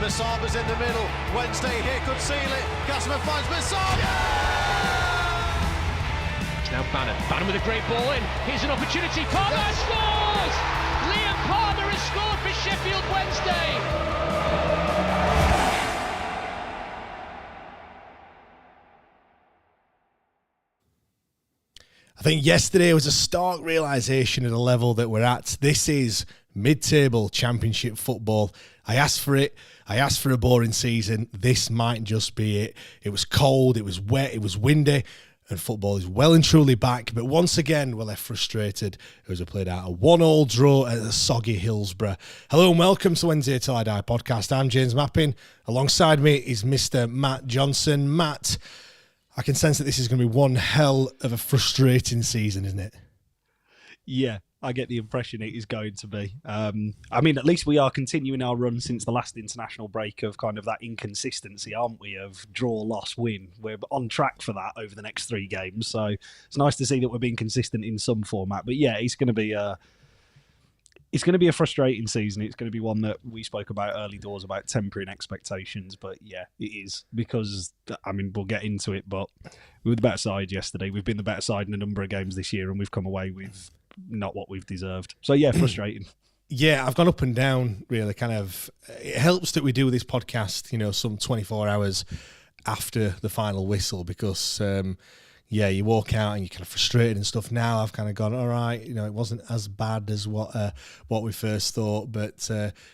Masaba's in the middle. Wednesday here could seal it. Gassman finds Masaba. Now Bannon with a great ball in. Here's an opportunity. Palmer scores! Liam Palmer has scored for Sheffield Wednesday. I think yesterday was a stark realisation of the level that we're at. This is mid-table championship football. I asked for it. I asked for a boring season. This might just be it. It was cold, it was wet, it was windy, and football is well and truly back. But once again, we're left frustrated as we played out a 1-1 draw at the soggy Hillsborough. Hello and welcome to Wednesday Till I Die podcast. I'm James Mappin. Alongside me is Mr. Matt Johnson. Matt, I can sense that this is going to be one hell of a frustrating season, isn't it? Yeah, I get the impression it is going to be. I mean, at least we are continuing our run since the last international break of kind of that inconsistency, aren't we, of draw, loss, win. We're on track for that over the next 3 games. So it's nice to see that we're being consistent in some format. But yeah, it's going to be a frustrating season. It's going to be one that we spoke about early doors about tempering expectations. But yeah, it is because, I mean, we'll get into it, but we were the better side yesterday. We've been the better side in a number of games this year and we've come away with not what we've deserved. So yeah, frustrating. Yeah, I've gone up and down, really. Kind of, it helps that we do this podcast, you know, some 24 hours after the final whistle because, yeah, you walk out and you're kind of frustrated and stuff. Now I've kind of gone, all right, you know, it wasn't as bad as what we first thought. But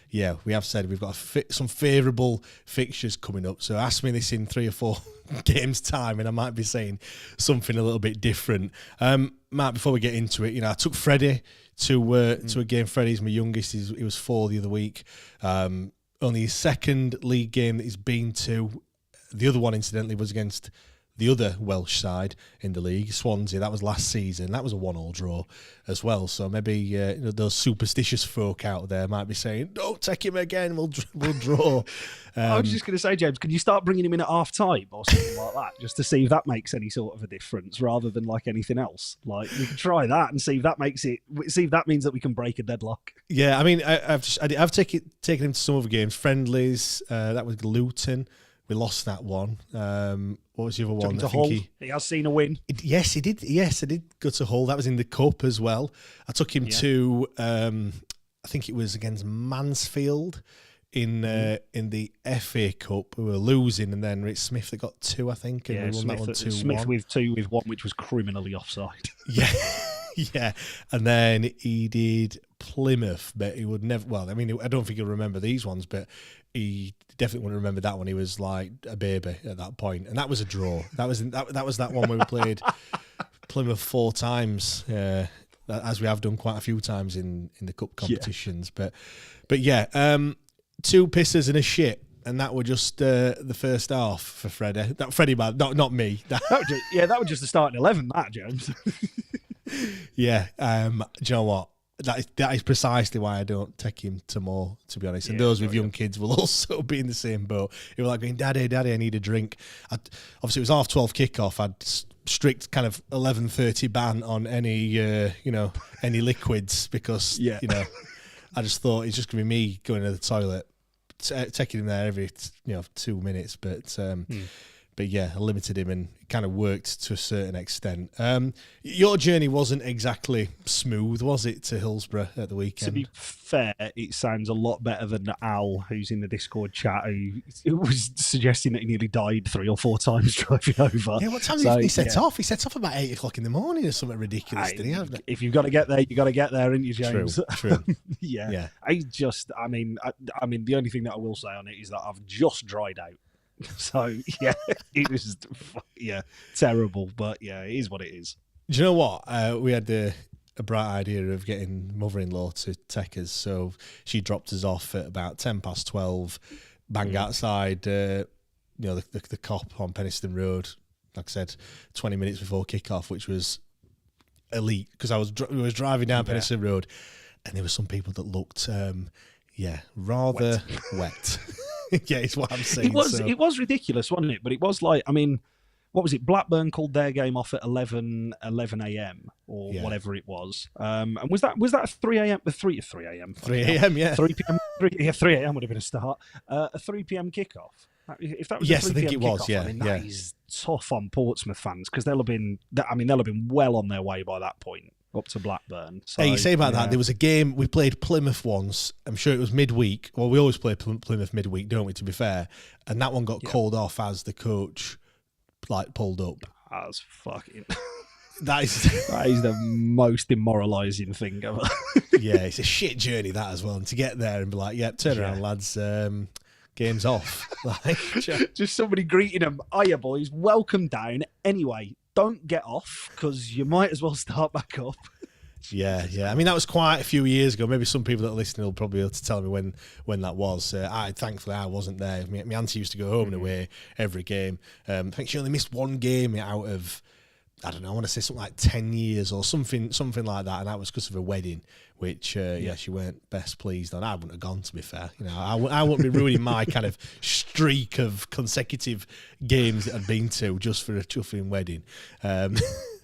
yeah, we have said we've got some favourable fixtures coming up. So ask me this in 3 or 4 games' time and I might be saying something a little bit different. Matt, before we get into it, you know, I took Freddie to a game. Freddie's my youngest. He was 4 the other week. Only his second league game that he's been to. The other one, incidentally, was against the other Welsh side in the league, Swansea. That was last season. That was a 1-1 draw as well. So maybe you know, those superstitious folk out there might be saying, "Don't take him again. We'll draw." I was just going to say, James, can you start bringing him in at half time or something like that, just to see if that makes any sort of a difference, rather than like anything else? Like we can try that and see if that means that we can break a deadlock. Yeah, I mean, I've taken him to some other games, friendlies. That was Luton. We lost that one. What was the other one? I think he has seen a win. Yes, he did. Yes, I did go to Hull. That was in the Cup as well. I took him to, I think it was against Mansfield in the FA Cup. We were losing, and then it's Smith that got 2, I think, and we won that one 2-1. Smith with 2 with 1, which was criminally offside. Yeah, yeah. And then he did Plymouth, but he would never. Well, I mean, I don't think he'll remember these ones, but he definitely wouldn't remember that one. He was like a baby at that point, and that was a draw. That was that one where we played Plymouth 4 times, as we have done quite a few times in the cup competitions. Yeah. But yeah, 2 pisses and a shit, and that were just the first half for Freddie. Freddie, man, not me. That was just the starting 11. That, James. Yeah. Do you know what? That is precisely why I don't take him to more, to be honest. And those with young kids will also be in the same boat. They were like going, Daddy, I need a drink. Obviously, it was 12:30 kickoff. I'd strict kind of 11:30 ban on any any liquids because you know I just thought it's just going to be me going to the toilet, taking him there every 2 minutes. But yeah, I limited him and it kind of worked to a certain extent. Your journey wasn't exactly smooth, was it, to Hillsborough at the weekend? To be fair, it sounds a lot better than Al, who's in the Discord chat, who was suggesting that he nearly died 3 or 4 times driving over. Yeah, what time did he set off? He set off about 8 o'clock in the morning or something ridiculous, didn't he? If you've got to get there, you got to get there, ain't you, James? True. Yeah. I mean, the only thing that I will say on it is that I've just dried out. So yeah, it was terrible, but yeah, it is what it is. Do you know what? We had a bright idea of getting mother-in-law to take us, so she dropped us off at about 12:10, bang outside, the cop on Penistone Road. Like I said, 20 minutes before kick-off, which was elite because I was driving down Penistone Road, and there were some people that looked, rather wet. Yeah, it's what I'm saying. It was ridiculous, wasn't it? But it was like, I mean, what was it? Blackburn called their game off at 11 a.m. or whatever it was. And was that a 3 a.m. 3 a.m. 3 a.m. Yeah, 3 p.m. 3 a.m. would have been a start. A 3 p.m. kickoff. If that was yes, a 3 I think p.m. it was. kickoff, Yeah, I mean, that is tough on Portsmouth fans because they'll have been well on their way by that point up to Blackburn. So, hey, you say about that. There was a game we played Plymouth once. I'm sure it was midweek. Well, we always play Plymouth midweek, don't we? To be fair, and that one got called off as the coach pulled up. That's fucking. That is the most demoralising thing ever. Yeah, it's a shit journey that as well. And to get there and be like, turn around, lads. Game's off. Just somebody greeting them. Hiya, boys. Welcome down. Anyway, don't get off because you might as well start back up. Yeah. I mean, that was quite a few years ago. Maybe some people that are listening will probably be able to tell me when that was. Thankfully, I wasn't there. My auntie used to go home and away every game. I think she only missed one game out of, I don't know, I want to say something like 10 years or something like that, and that was because of a wedding, which she weren't best pleased on. I wouldn't have gone, to be fair. I wouldn't be ruining my kind of streak of consecutive games that I'd been to just for a chuffing wedding.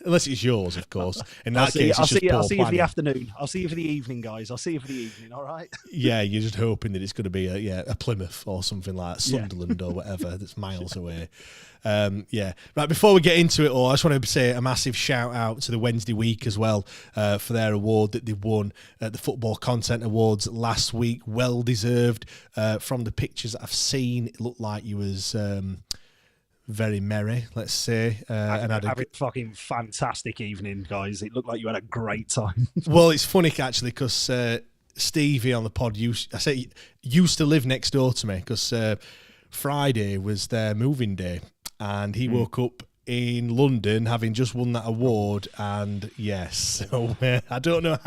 Unless it's yours, of course. In that case, I'll see you for the afternoon. I'll see you for the evening, guys. I'll see you for the evening, all right? Yeah, you're just hoping that it's going to be a Plymouth or something like Sunderland or whatever that's miles away. Right, before we get into it all, I just want to say a massive shout out to the Wednesday week as well for their award that they won at the Football Content Awards last week. Well deserved. From the pictures that I've seen, it looked like you was very merry, let's say. And had a fucking fantastic evening, guys. It looked like you had a great time. Well, it's funny actually because Stevie on the pod used to live next door to me because Friday was their moving day, and he woke up in London having just won that award. And yes, so I don't know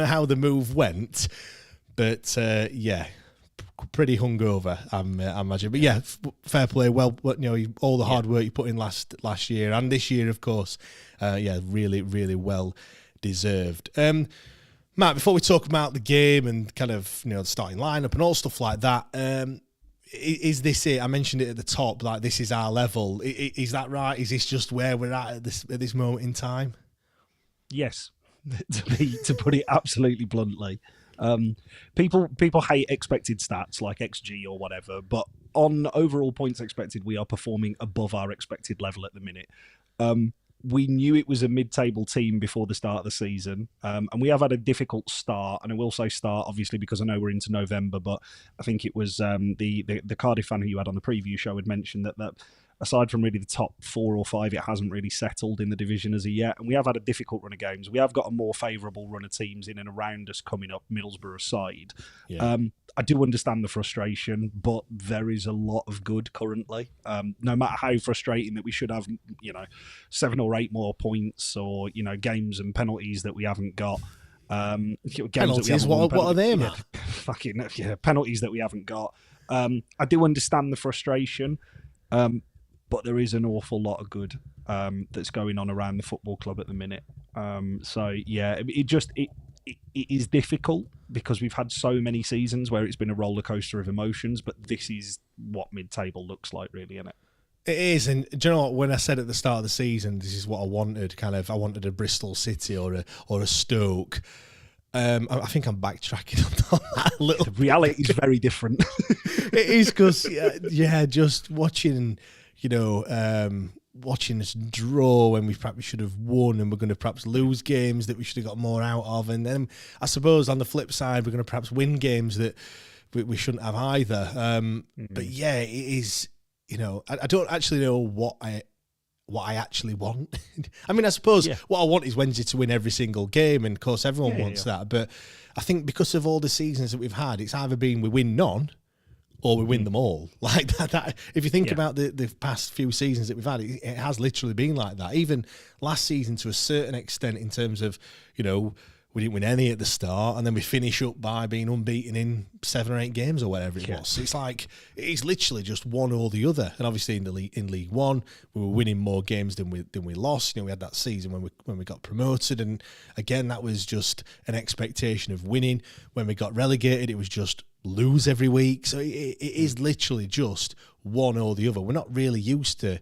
how the move went, but pretty hungover, I imagine. But yeah, fair play. Well, all the hard work you put in last year and this year, of course. Really, really well deserved. Matt, before we talk about the game and kind of the starting lineup and all stuff like that, is this it? I mentioned it at the top. Like, this is our level. Is that right? Is this just where we're at this moment in time? Yes, to put it absolutely bluntly. People hate expected stats like XG or whatever, but on overall points expected, we are performing above our expected level at the minute. We knew it was a mid-table team before the start of the season, and we have had a difficult start. And I will say start, obviously, because I know we're into November, but I think it was the Cardiff fan who you had on the preview show had mentioned that aside from really the top 4 or 5, it hasn't really settled in the division as of yet. And we have had a difficult run of games. We have got a more favourable run of teams in and around us coming up, Middlesbrough side. Yeah. I do understand the frustration, but there is a lot of good currently. No matter how frustrating that we should have, 7 or 8 more points or, games and penalties that we haven't got. Penalties? What are they, man? Penalties that we haven't got. I do understand the frustration. But there is an awful lot of good that's going on around the football club at the minute. It is difficult because we've had so many seasons where it's been a roller coaster of emotions. But this is what mid-table looks like, really, isn't it? It is, and do you know what? When I said at the start of the season, this is what I wanted. I wanted a Bristol City or a Stoke. I think I'm backtracking on that a little. The reality is very different. It is because just watching. Watching us draw when we perhaps should have won, and we're going to perhaps lose games that we should have got more out of. And then I suppose on the flip side, we're going to perhaps win games that we shouldn't have either. But yeah, it is, I don't actually know what I actually want. I mean, I suppose what I want is Wednesday to win every single game, and of course everyone wants that. But I think because of all the seasons that we've had, it's either been we win none or we win them all. Like that. If you think about the past few seasons that we've had, it has literally been like that. Even last season to a certain extent in terms of, we didn't win any at the start, and then we finish up by being unbeaten in 7 or 8 games or whatever it was. So it's like, it's literally just one or the other. And obviously in League One, we were winning more games than we lost. We had that season when we got promoted, and again, that was just an expectation of winning. When we got relegated, it was just lose every week. So it is literally just one or the other. We're not really used to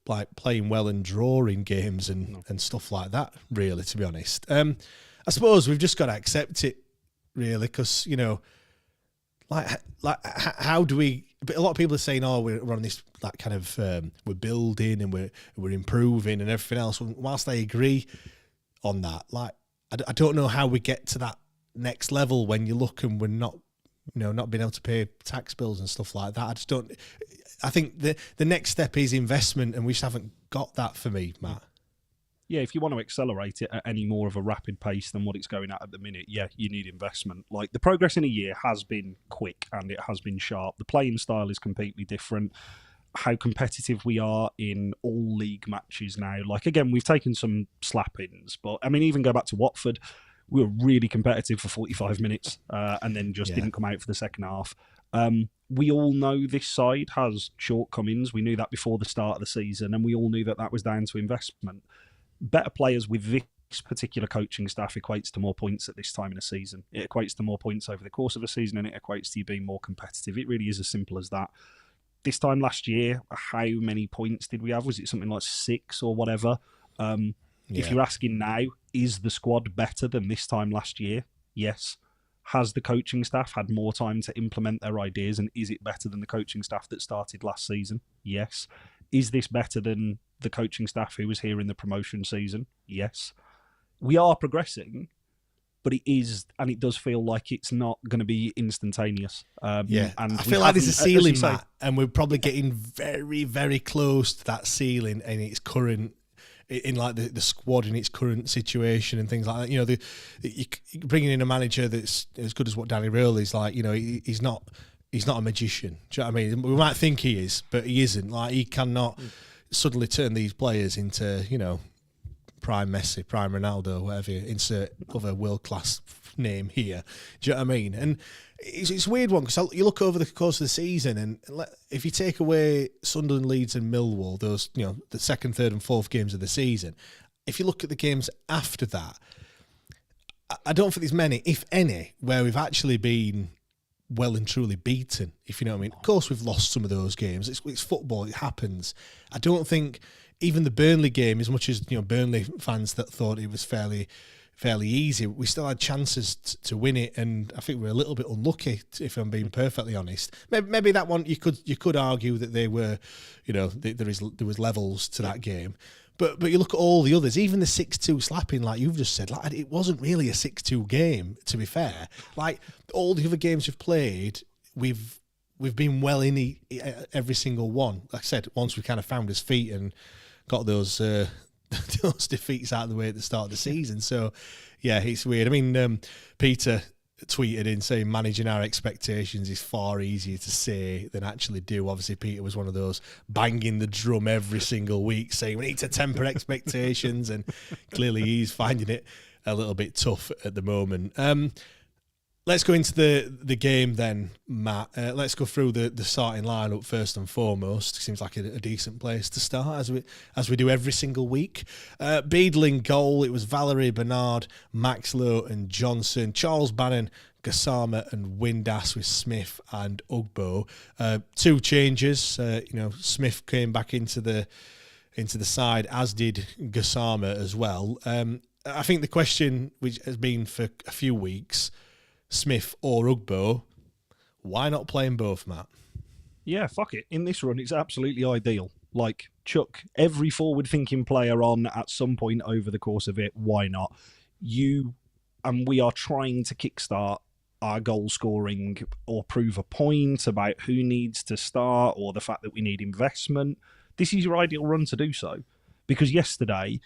like playing well and drawing games and stuff like that, really, to be honest. I suppose we've just got to accept it, really, because, you know, like how do we... But a lot of people are saying, "Oh, we're on this that kind of we're building and we're improving and everything else." Whilst I agree on that, like I don't know how we get to that next level when you look and we're not, you know, not being able to pay tax bills and stuff like that. I just don't. I think the next step is investment, and we just haven't got that for me, Matt. Yeah, if you want to accelerate it at any more of a rapid pace than what it's going at the minute, yeah, you need investment. Like, the progress in a year has been quick and it has been sharp. The playing style is completely different. How competitive we are in all league matches now. Like, again, we've taken some slap-ins, but, I mean, even go back to Watford, we were really competitive for 45 minutes and then just didn't come out for the second half. We all know this side has shortcomings. We knew that before the start of the season, and we all knew that that was down to investment. Better players with this particular coaching staff equates to more points at this time in the season. It equates to more points over the course of a season, and it equates to you being more competitive. It really is as simple as that. This time last year, how many points did we have? Was it something like 6 or whatever? If you're asking now, is the squad better than this time last year? Yes. Has the coaching staff had more time to implement their ideas, and is it better than the coaching staff that started last season? Yes. Is this better than the coaching staff who was here in the promotion season? Yes. We are progressing, but it does feel like it's not going to be instantaneous. And I feel like there's a ceiling, Matt, and we're probably getting very, very close to that ceiling in its current, in like the squad in its current situation and things like that. You know, you bringing in a manager that's as good as what Danny Röhl is, like, you know, he's not a magician. Do you know what I mean? We might think he is, but he isn't. Like, he cannot suddenly turn these players into, you know, prime Messi, prime Ronaldo, whatever, insert other world-class name here. Do you know what I mean? And it's a weird one, because you look over the course of the season, and if you take away Sunderland, Leeds and Millwall, those, you know, the second, third and fourth games of the season, if you look at the games after that, I don't think there's many, if any, where we've actually been well and truly beaten, if you know what I mean. Of course, we've lost some of those games. It's football. It happens. I don't think even the Burnley game, as much as, you know, Burnley fans that thought it was fairly easy, we still had chances to win it, and I think we're a little bit unlucky, if I'm being perfectly honest. Maybe that one you could argue that they were, you know, there was levels to that game. But you look at all the others, even the 6-2 slapping, like you've just said, like, it wasn't really a 6-2 game, to be fair. Like, all the other games we've played, we've been well in every single one. Like I said, once we kind of found his feet and got those those defeats out of the way at the start of the season. So, yeah, it's weird. I mean, Peter tweeted in saying managing our expectations is far easier to say than actually do. Obviously, Peter was one of those banging the drum every single week saying we need to temper expectations, and clearly he's finding it a little bit tough at the moment. Let's go into the game then, Matt. Let's go through the starting lineup first and foremost. Seems like a decent place to start, as we do every single week. Beadle in goal. It was Valerie, Bernard, Maxlow and Johnson. Charles Bannon, Gassama and Windass with Smith and Ugbo. 2 changes. Smith came back into the side, as did Gassama as well. I think the question, which has been for a few weeks, Smith or Ugbo, why not playing both, Matt? Yeah, fuck it. In this run, it's absolutely ideal. Like, chuck every forward-thinking player on at some point over the course of it. Why not? We are trying to kickstart our goal scoring or prove a point about who needs to start, or the fact that we need investment. This is your ideal run to do so. Because yesterday,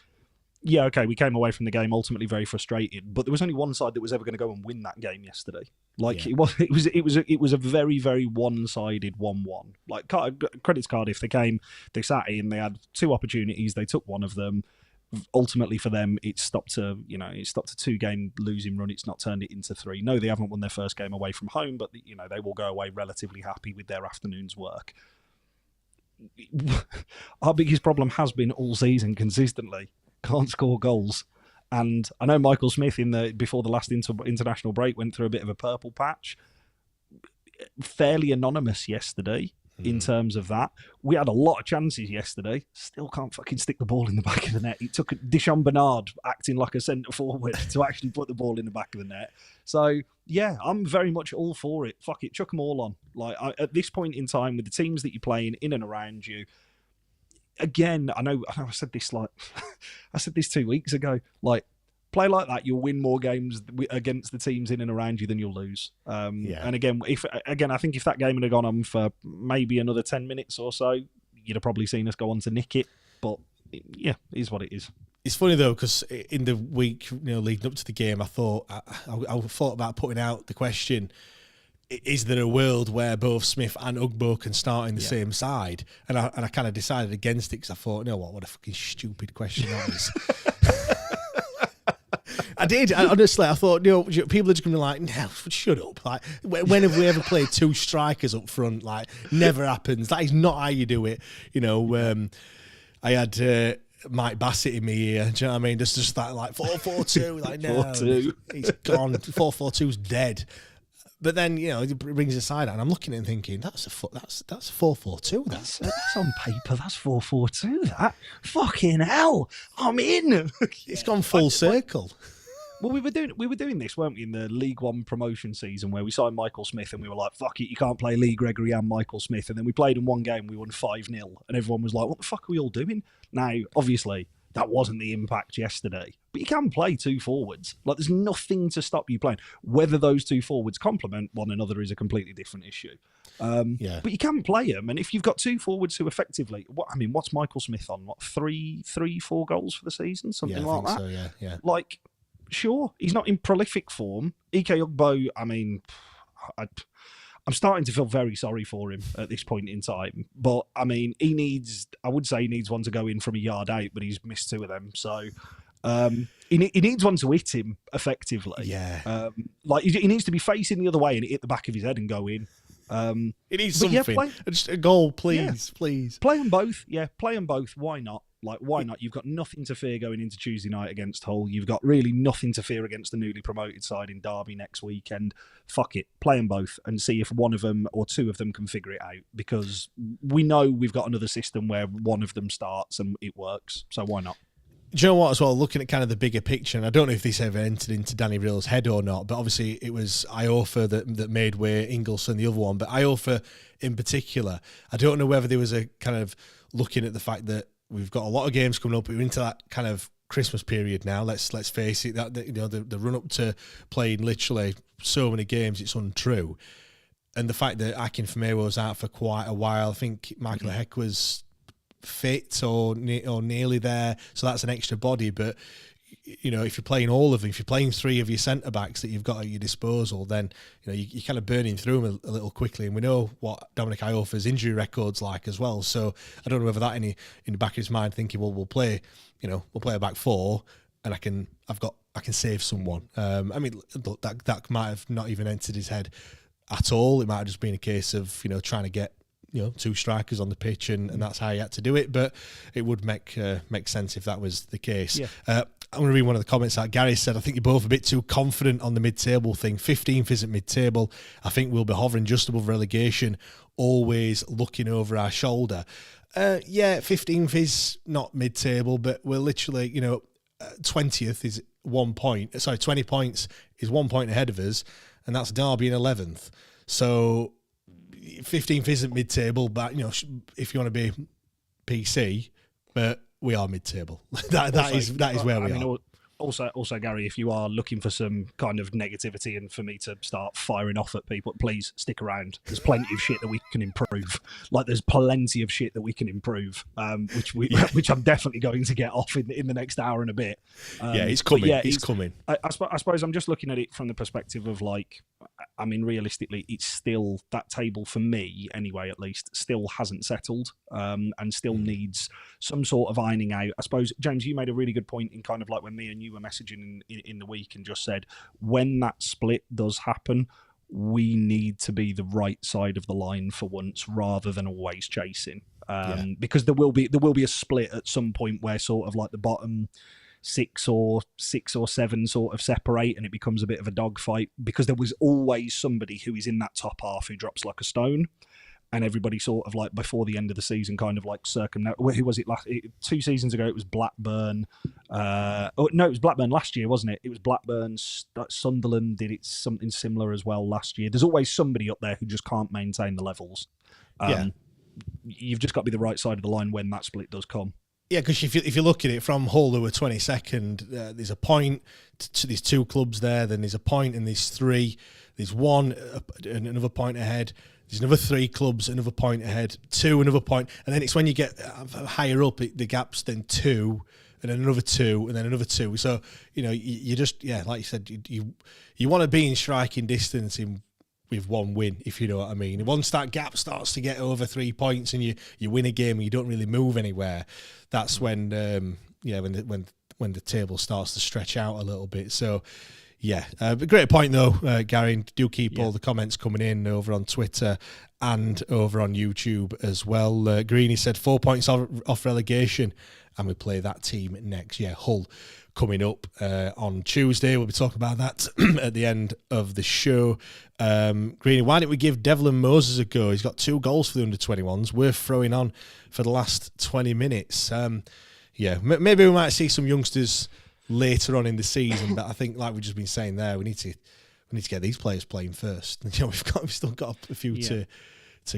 yeah, okay, we came away from the game ultimately very frustrated, but there was only one side that was ever going to go and win that game yesterday. Like, yeah. It was a very, very one-sided 1-1. Like, credits Cardiff, they sat in, they had 2 opportunities, they took one of them. Ultimately for them, it stopped a 2-game losing run. It's not turned it into 3. No, they haven't won their first game away from home, but they will go away relatively happy with their afternoon's work. Our biggest problem has been all season consistently. Can't score goals. And I know Michael Smith before the last international break went through a bit of a purple patch. Fairly anonymous yesterday. in terms of that. We had a lot of chances yesterday. Still can't fucking stick the ball in the back of the net. It took Dishon Bernard acting like a centre forward to actually put the ball in the back of the net. So, yeah, I'm very much all for it. Fuck it, chuck them all on. Like, at this point in time, with the teams that you're playing in and around you, again, I know I said this I said this 2 weeks ago. Like, play like that, you'll win more games against the teams in and around you than you'll lose. And again, I think if that game had gone on for maybe another 10 minutes or so, you'd have probably seen us go on to nick it. But yeah, it is what it is. It's funny though, because in the week leading up to the game, I thought about putting out the question: is there a world where both Smith and Ugbo can start in the same side? And I kind of decided against it because I thought, what a fucking stupid question that is. I did. Honestly, I thought, people are just going to be like, no, shut up. Like, when have we ever played two strikers up front? Like, never happens. That is not how you do it. I had Mike Bassett in my ear. Do you know what I mean? There's just that, like, 4-4-2. Like, no, 4-2. He's gone. 4-4-2's dead. But then, he brings his side out, and I'm looking at him thinking, that's 4-4-2. That's on paper. That's 4-4-2. That fucking hell. I'm in. It's gone full circle. Well, we were doing this, weren't we, in the League One promotion season where we signed Michael Smith and we were like, fuck it, you can't play Lee Gregory and Michael Smith. And then we played in one game, we won 5-0, and everyone was like, what the fuck are we all doing? Now, obviously, that wasn't the impact yesterday. But you can play two forwards. Like, there's nothing to stop you playing. Whether those two forwards complement one another is a completely different issue. But you can play them. And if you've got two forwards who effectively... what's Michael Smith on? What, 4 goals for the season? Something like that? So, yeah. Like, sure, he's not in prolific form. Ike Ugbo, I'm starting to feel very sorry for him at this point in time. But, I would say he needs one to go in from a yard out, but he's missed 2 of them. So, he needs one to hit him effectively. Yeah. He needs to be facing the other way and hit the back of his head and go in. It needs something. Just a goal, please. Play them both. Yeah, play them both. Why not? Like, why not? You've got nothing to fear going into Tuesday night against Hull. You've got really nothing to fear against the newly promoted side in Derby next weekend. Fuck it. Play them both and see if one of them or 2 of them can figure it out, because we know we've got another system where one of them starts and it works. So why not? Do you know what, as well, looking at kind of the bigger picture, and I don't know if this ever entered into Danny Rill's head or not, but obviously it was Iofa that made way, Ingleson the other one, but Iofa in particular, I don't know whether there was a kind of looking at the fact that we've got a lot of games coming up, we're into that kind of Christmas period now, let's face it, that the run up to playing literally so many games, it's untrue. And the fact that Akinfenwa was out for quite a while, I think Michael Heck was fit or nearly there, so that's an extra body. But if you're playing all of them, if you're playing 3 of your centre backs that you've got at your disposal, then you're kind of burning through them a little quickly. And we know what Dominic Iofa's injury record's like as well. So I don't know whether that in the back of his mind thinking, well, we'll play a back 4, and I can save someone. Look, that might have not even entered his head at all. It might have just been a case of trying to get 2 strikers on the pitch, and that's how you had to do it. But it would make sense if that was the case. Yeah. I'm going to read one of the comments that Gary said, I think you're both a bit too confident on the mid-table thing. 15th isn't mid-table. I think we'll be hovering just above relegation, always looking over our shoulder. 15th is not mid-table, but we're literally, 20th is 1 point. Sorry, 20 points is 1 point ahead of us, and that's Derby in 11th. So 15th isn't mid-table, but if you want to be PC, but we are mid-table. That is where we are. Also, Gary, if you are looking for some kind of negativity and for me to start firing off at people, please stick around. There's plenty of shit that we can improve. Like, there's plenty of shit that we can improve, which I'm definitely going to get off in the next hour and a bit. It's coming. It's coming. I suppose I'm just looking at it from the perspective of, like, realistically, it's still, that table for me, anyway, at least, still hasn't settled, and still needs some sort of ironing out. I suppose, James, you made a really good point in kind of like when me and you were messaging in the week and just said, when that split does happen, we need to be the right side of the line for once, rather than always chasing. Because there will be a split at some point where sort of like the bottom 6 or 7 sort of separate, and it becomes a bit of a dogfight, because there was always somebody who is in that top half who drops like a stone. and everybody sort of like before the end of the season kind of like who was it last 2 seasons ago? It was Blackburn. It was Blackburn last year, wasn't it? It was Blackburn. Sunderland did it something similar as well last year. There's always somebody up there who just can't maintain the levels. You've just got to be the right side of the line when that split does come. Yeah, because if you look at it from Hull, who were 22nd, there's a point to these 2 clubs there, then there's a point in these 3, there's 1, another point ahead, there's another 3 clubs, another point ahead, 2, another point, and then it's when you get higher up, the gap's then 2, and then another 2, and then another 2. So, you just, like you said, you want to be in striking distance with 1 win, if you know what I mean. Once that gap starts to get over 3 points and you win a game and you don't really move anywhere, that's when when the table starts to stretch out a little bit. So great point though, Gary. Do keep all the comments coming in over on Twitter and over on YouTube as well. Greeny said 4 points off relegation, and we play that team next. Hull coming up on Tuesday. We'll be talking about that at the end of the show. Greeny, why don't we give Devlin Moses a go? He's got 2 goals for the under-21s, worth throwing on for the last 20 minutes. Maybe we might see some youngsters later on in the season, but I think, like we've just been saying there, we need to get these players playing first. We've still got a few to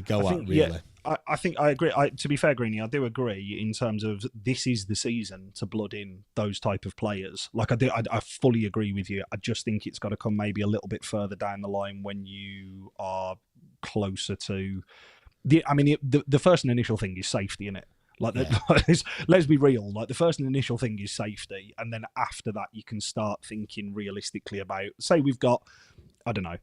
go at, really. Yeah. I think I agree. To be fair, Greeny, I do agree in terms of this is the season to blood in those type of players. Like I fully agree with you. I just think it's got to come maybe a little bit further down the line when you are closer to the first and initial thing is safety, innit? Let's be real. Like the first and initial thing is safety, and then after that you can start thinking realistically about. Say we've got, I don't know,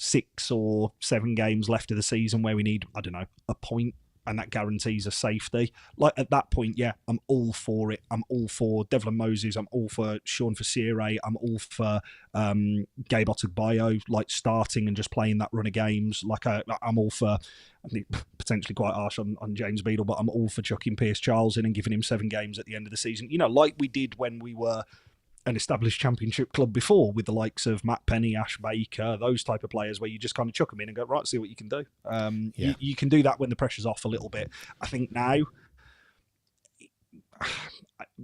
6 or 7 games left of the season where we need, I don't know, a point, and that guarantees a safety. Like at that point, I'm all for it. I'm all for Devlin Moses. I'm all for Sean Fasire. I'm all for Gabe Otagbio, like starting and just playing that run of games. Like I'm all for, I think potentially quite harsh on James Beadle, but I'm all for chucking Pierce Charles in and giving him 7 games at the end of the season. Like we did when we were an established championship club before, with the likes of Matt Penny, Ash Baker, those type of players where you just kind of chuck them in and go, right, see what you can do. You can do that when the pressure's off a little bit. I think now,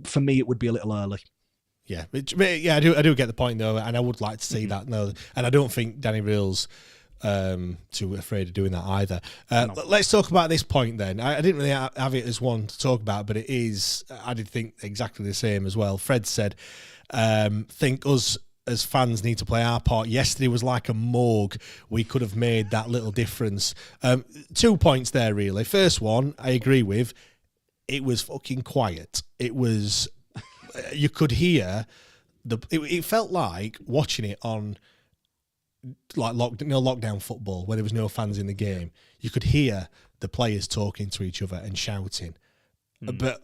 for me, it would be a little early. I do get the point though, and I would like to see that. No, and I don't think Danny Reel's too afraid of doing that either. Let's talk about this point then. I didn't really have it as one to talk about, but it is. I did think exactly the same as well. Fred said, think us as fans need to play our part. Yesterday was like a morgue. We could have made that little difference. 2 points there, really. First one, I agree with. It was fucking quiet. It was, you could hear, it felt like watching it on like lockdown football where there was no fans in the game. You could hear the players talking to each other and shouting. But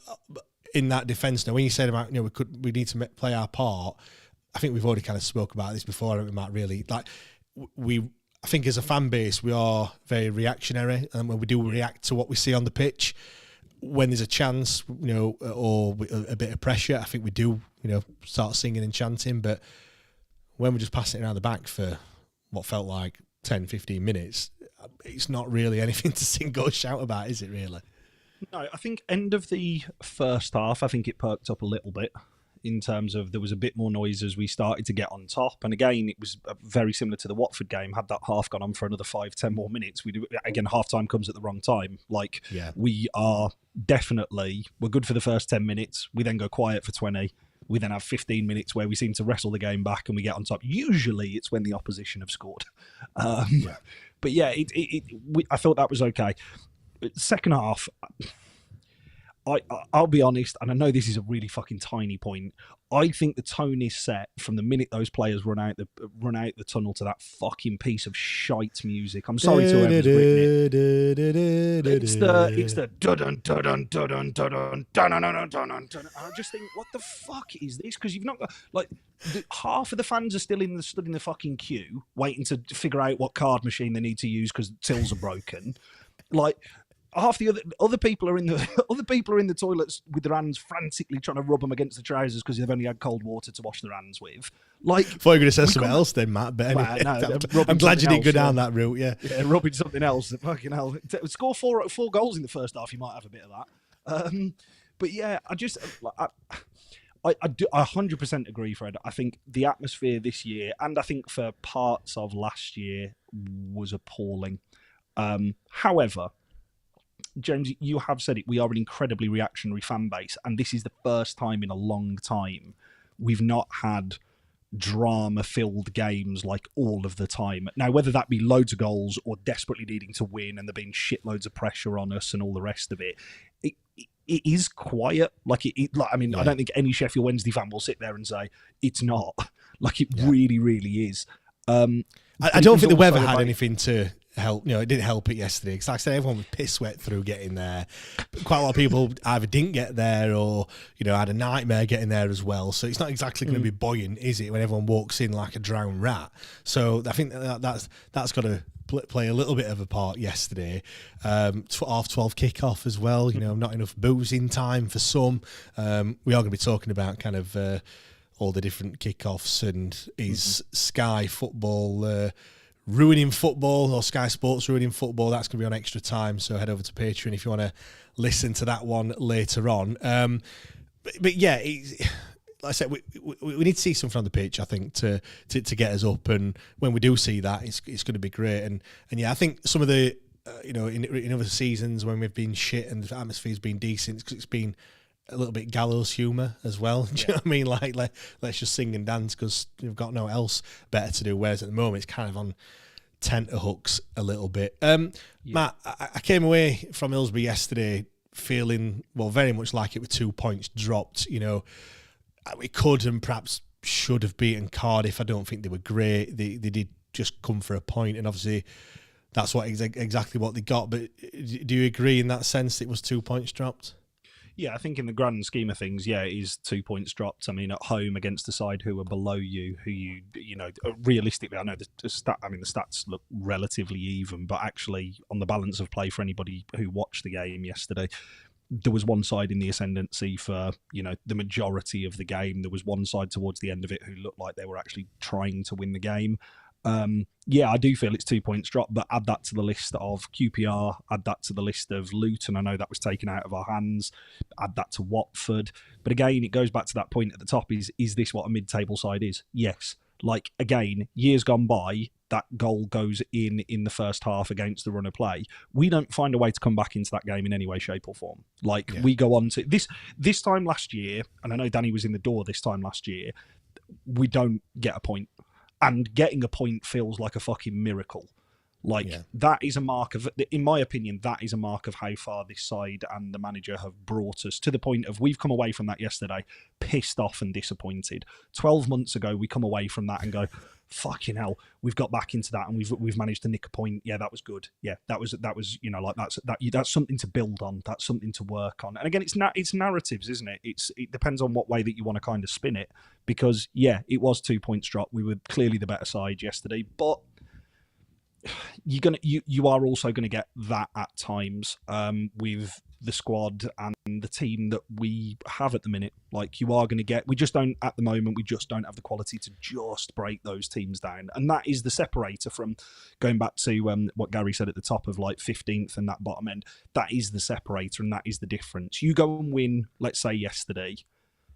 in that defence now, when you said about we need to play our part, I think we've already kind of spoke about this before, haven't we, Matt? Really, like I think as a fan base we are very reactionary, and when we do react to what we see on the pitch, when there's a chance, or a bit of pressure, I think we do, start singing and chanting. But when we're just passing it around the back for what felt like 10, 15 minutes, it's not really anything to sing or shout about, is it really? No, I think end of the first half, I think it perked up a little bit in terms of there was a bit more noise as we started to get on top. And again, it was very similar to the Watford game. Had that half gone on for another 5-10 more minutes, half-time comes at the wrong time. We are definitely, we're good for the first 10 minutes. We then go quiet for 20. We then have 15 minutes where we seem to wrestle the game back and we get on top. Usually it's when the opposition have scored. But I thought that was okay. Second half, I'll be honest, and I know this is a really fucking tiny point. I think the tone is set from the minute those players run out the tunnel to that fucking piece of shite music. I'm sorry to whoever's written it. It's the dun dun dun dun dun dun dun dun. I just think, what the fuck is this? Because you've not got half of the fans are still stood in the fucking queue waiting to figure out what card machine they need to use because tills are broken. half the other people are in the other people are in the toilets with their hands frantically trying to rub them against the trousers because they've only had cold water to wash their hands with. Like, I thought you were going to say something else then, Matt. But anyway, I'm glad you didn't go down that route. Yeah, rubbing something else. Fucking hell, score four goals in the first half. You might have a bit of that. But yeah, I do 100% agree, Fred. I think the atmosphere this year, and I think for parts of last year, was appalling. However, James, you have said it. We are an incredibly reactionary fan base, and this is the first time in a long time we've not had drama-filled games like all of the time. Now, whether that be loads of goals or desperately needing to win and there being shitloads of pressure on us and all the rest of it, it is quiet. I don't think any Sheffield Wednesday fan will sit there and say it's not. Like, it really, really is. I don't think the weather had anything to help. It didn't help it yesterday because, like I said, everyone was piss wet through getting there. Quite a lot of people either didn't get there or had a nightmare getting there as well. So it's not exactly going to be buoyant, is it, when everyone walks in like a drowned rat? So I think that's got to play a little bit of a part yesterday. Half 12 kickoff as well. Not enough boozing time for some. We are going to be talking about kind of all the different kickoffs and is Sky Football ruining football or Sky Sports ruining football. That's going to be on Extra Time, so head over to Patreon if you want to listen to that one later on. But yeah, like I said, we need to see something on the pitch, I think, to get us up, and when we do see that, it's going to be great. And yeah, I think some of the in other seasons when we've been shit and the atmosphere's been decent, it's been a little bit gallows humour as well. Do you know what I mean? Like, let's just sing and dance because we've got no else better to do. Whereas at the moment, it's kind of on tenterhooks a little bit. Matt, I came away from Hillsborough yesterday feeling, very much like it with 2 points dropped. We could and perhaps should have beaten Cardiff. I don't think they were great. They did just come for a point, and obviously that's exactly what they got. But do you agree in that sense it was 2 points dropped? Yeah, I think in the grand scheme of things, yeah, it is 2 points dropped. I mean, at home against the side who are below you, who realistically, I know the stats look relatively even, but actually on the balance of play for anybody who watched the game yesterday, there was one side in the ascendancy for, the majority of the game. There was one side towards the end of it who looked like they were actually trying to win the game. I do feel it's 2 points drop, but add that to the list of QPR, add that to the list of Luton. I know that was taken out of our hands. Add that to Watford. But again, it goes back to that point at the top: is this what a mid-table side is? Yes. Like, again, years gone by, that goal goes in the first half against the run of play. We don't find a way to come back into that game in any way, shape or form. We go on to this time last year, and I know Danny was in the door this time last year, we don't get a point. And getting a point feels like a fucking miracle. That is a mark of, in my opinion, that is a mark of how far this side and the manager have brought us, to the point of we've come away from that yesterday pissed off and disappointed. 12 months ago, we come away from that and go, fucking hell, we've got back into that and we've managed to nick a point. Yeah, that was good. Yeah, that was that's something to build on. That's something to work on. And again, it's narratives, isn't it? It depends on what way that you want to kind of spin it. Because yeah, it was 2 points drop. We were clearly the better side yesterday, but you are also gonna get that at times with the squad and the team that we have at the minute. You are going to get, we just don't at the moment, we just don't have the quality to just break those teams down. And that is the separator from going back to what Gary said at the top of 15th and that bottom end. That is the separator and that is the difference. You go and win, let's say yesterday,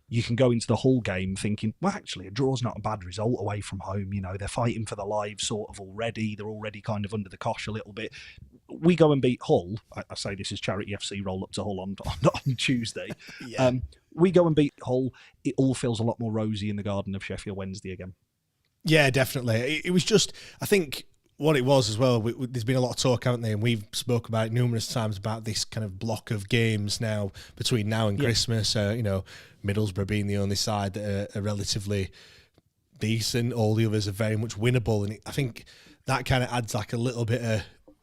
you can go into the Hull game thinking, well, actually, a draw's not a bad result away from home. They're fighting for the lives sort of already. They're already kind of under the cosh a little bit. We go and beat Hull. I say this is Charity FC roll up to Hull on Tuesday. Yeah. We go and beat Hull. It all feels a lot more rosy in the garden of Sheffield Wednesday again. Yeah, definitely. It was just, I think, what it was as well, there's been a lot of talk, haven't there? And we've spoke about it numerous times about this kind of block of games now between now and Christmas. Middlesbrough being the only side that are relatively decent. All the others are very much winnable, and I think that kind of adds a little bit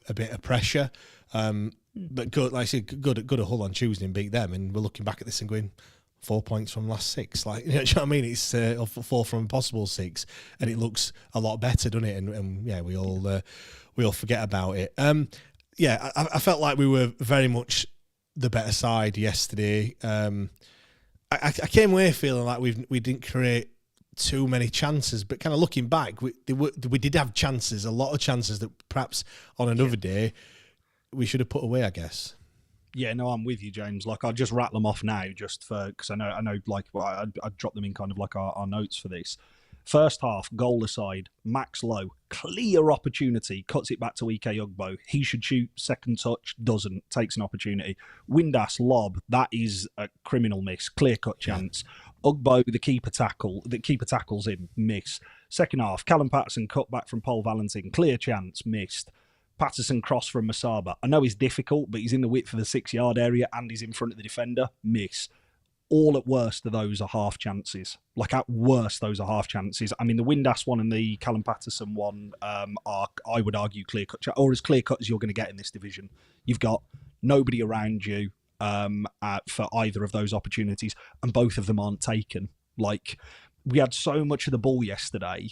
of pressure. But good, like I said, good at Hull on Tuesday and beat them, and we're looking back at this and going 4 points from last six. Do you know what I mean? It's 4 from a possible 6, and it looks a lot better, doesn't it? And yeah, we all forget about it. yeah, I felt like we were very much the better side yesterday. I came away feeling like we didn't create too many chances, but kind of looking back, we did have chances, a lot of chances that perhaps on another day we should have put away, I guess. Yeah, no, I'm with you, James. Like, I'll just rattle them off now, just for because I know. Like, well, I'd drop them in kind of like our notes for this. First half, goal aside, Max Lowe, clear opportunity, cuts it back to Ike Ugbo. He should shoot, second touch, doesn't, takes an opportunity. Windass lob, that is a criminal miss, clear cut chance. Ugbo, the keeper tackles him, miss. Second half, Callum Patterson cut back from Paul Valentin, clear chance, missed. Patterson cross from Masaba. I know he's difficult, but he's in the width of the 6-yard area and he's in front of the defender, miss. All at worst of those are half chances. Like, at worst, those are half chances. I mean, the Windass one and the Callum Patterson one are, I would argue, clear-cut, or as clear-cut as you're going to get in this division. You've got nobody around you for either of those opportunities, and both of them aren't taken. Like, we had so much of the ball yesterday.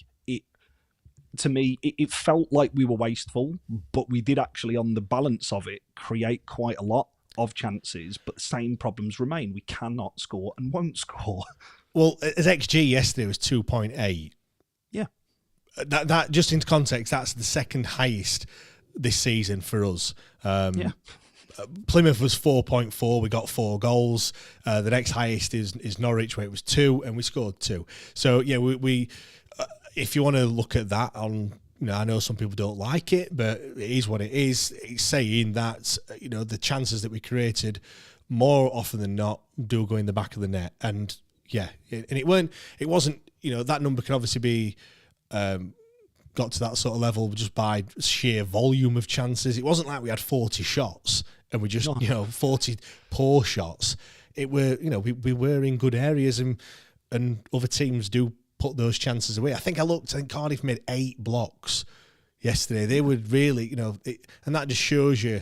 To me, it felt like we were wasteful, but we did actually, on the balance of it, create quite a lot of chances, but the same problems remain. We cannot score and won't score. Well, as XG yesterday was 2.8. Yeah. That just into context, that's the second highest this season for us. Plymouth was 4.4. We got 4 goals. The next highest is Norwich, where it was 2, and we scored 2. So yeah, we if you want to look at that on. I know some people don't like it, but it is what it is. It's saying that, the chances that we created more often than not do go in the back of the net. And yeah, and it wasn't, that number can obviously be got to that sort of level just by sheer volume of chances. It wasn't like we had 40 shots and we just, 40 poor shots. It were, we were in good areas and other teams do put those chances away. I think Cardiff made 8 blocks yesterday. They would really, and that just shows you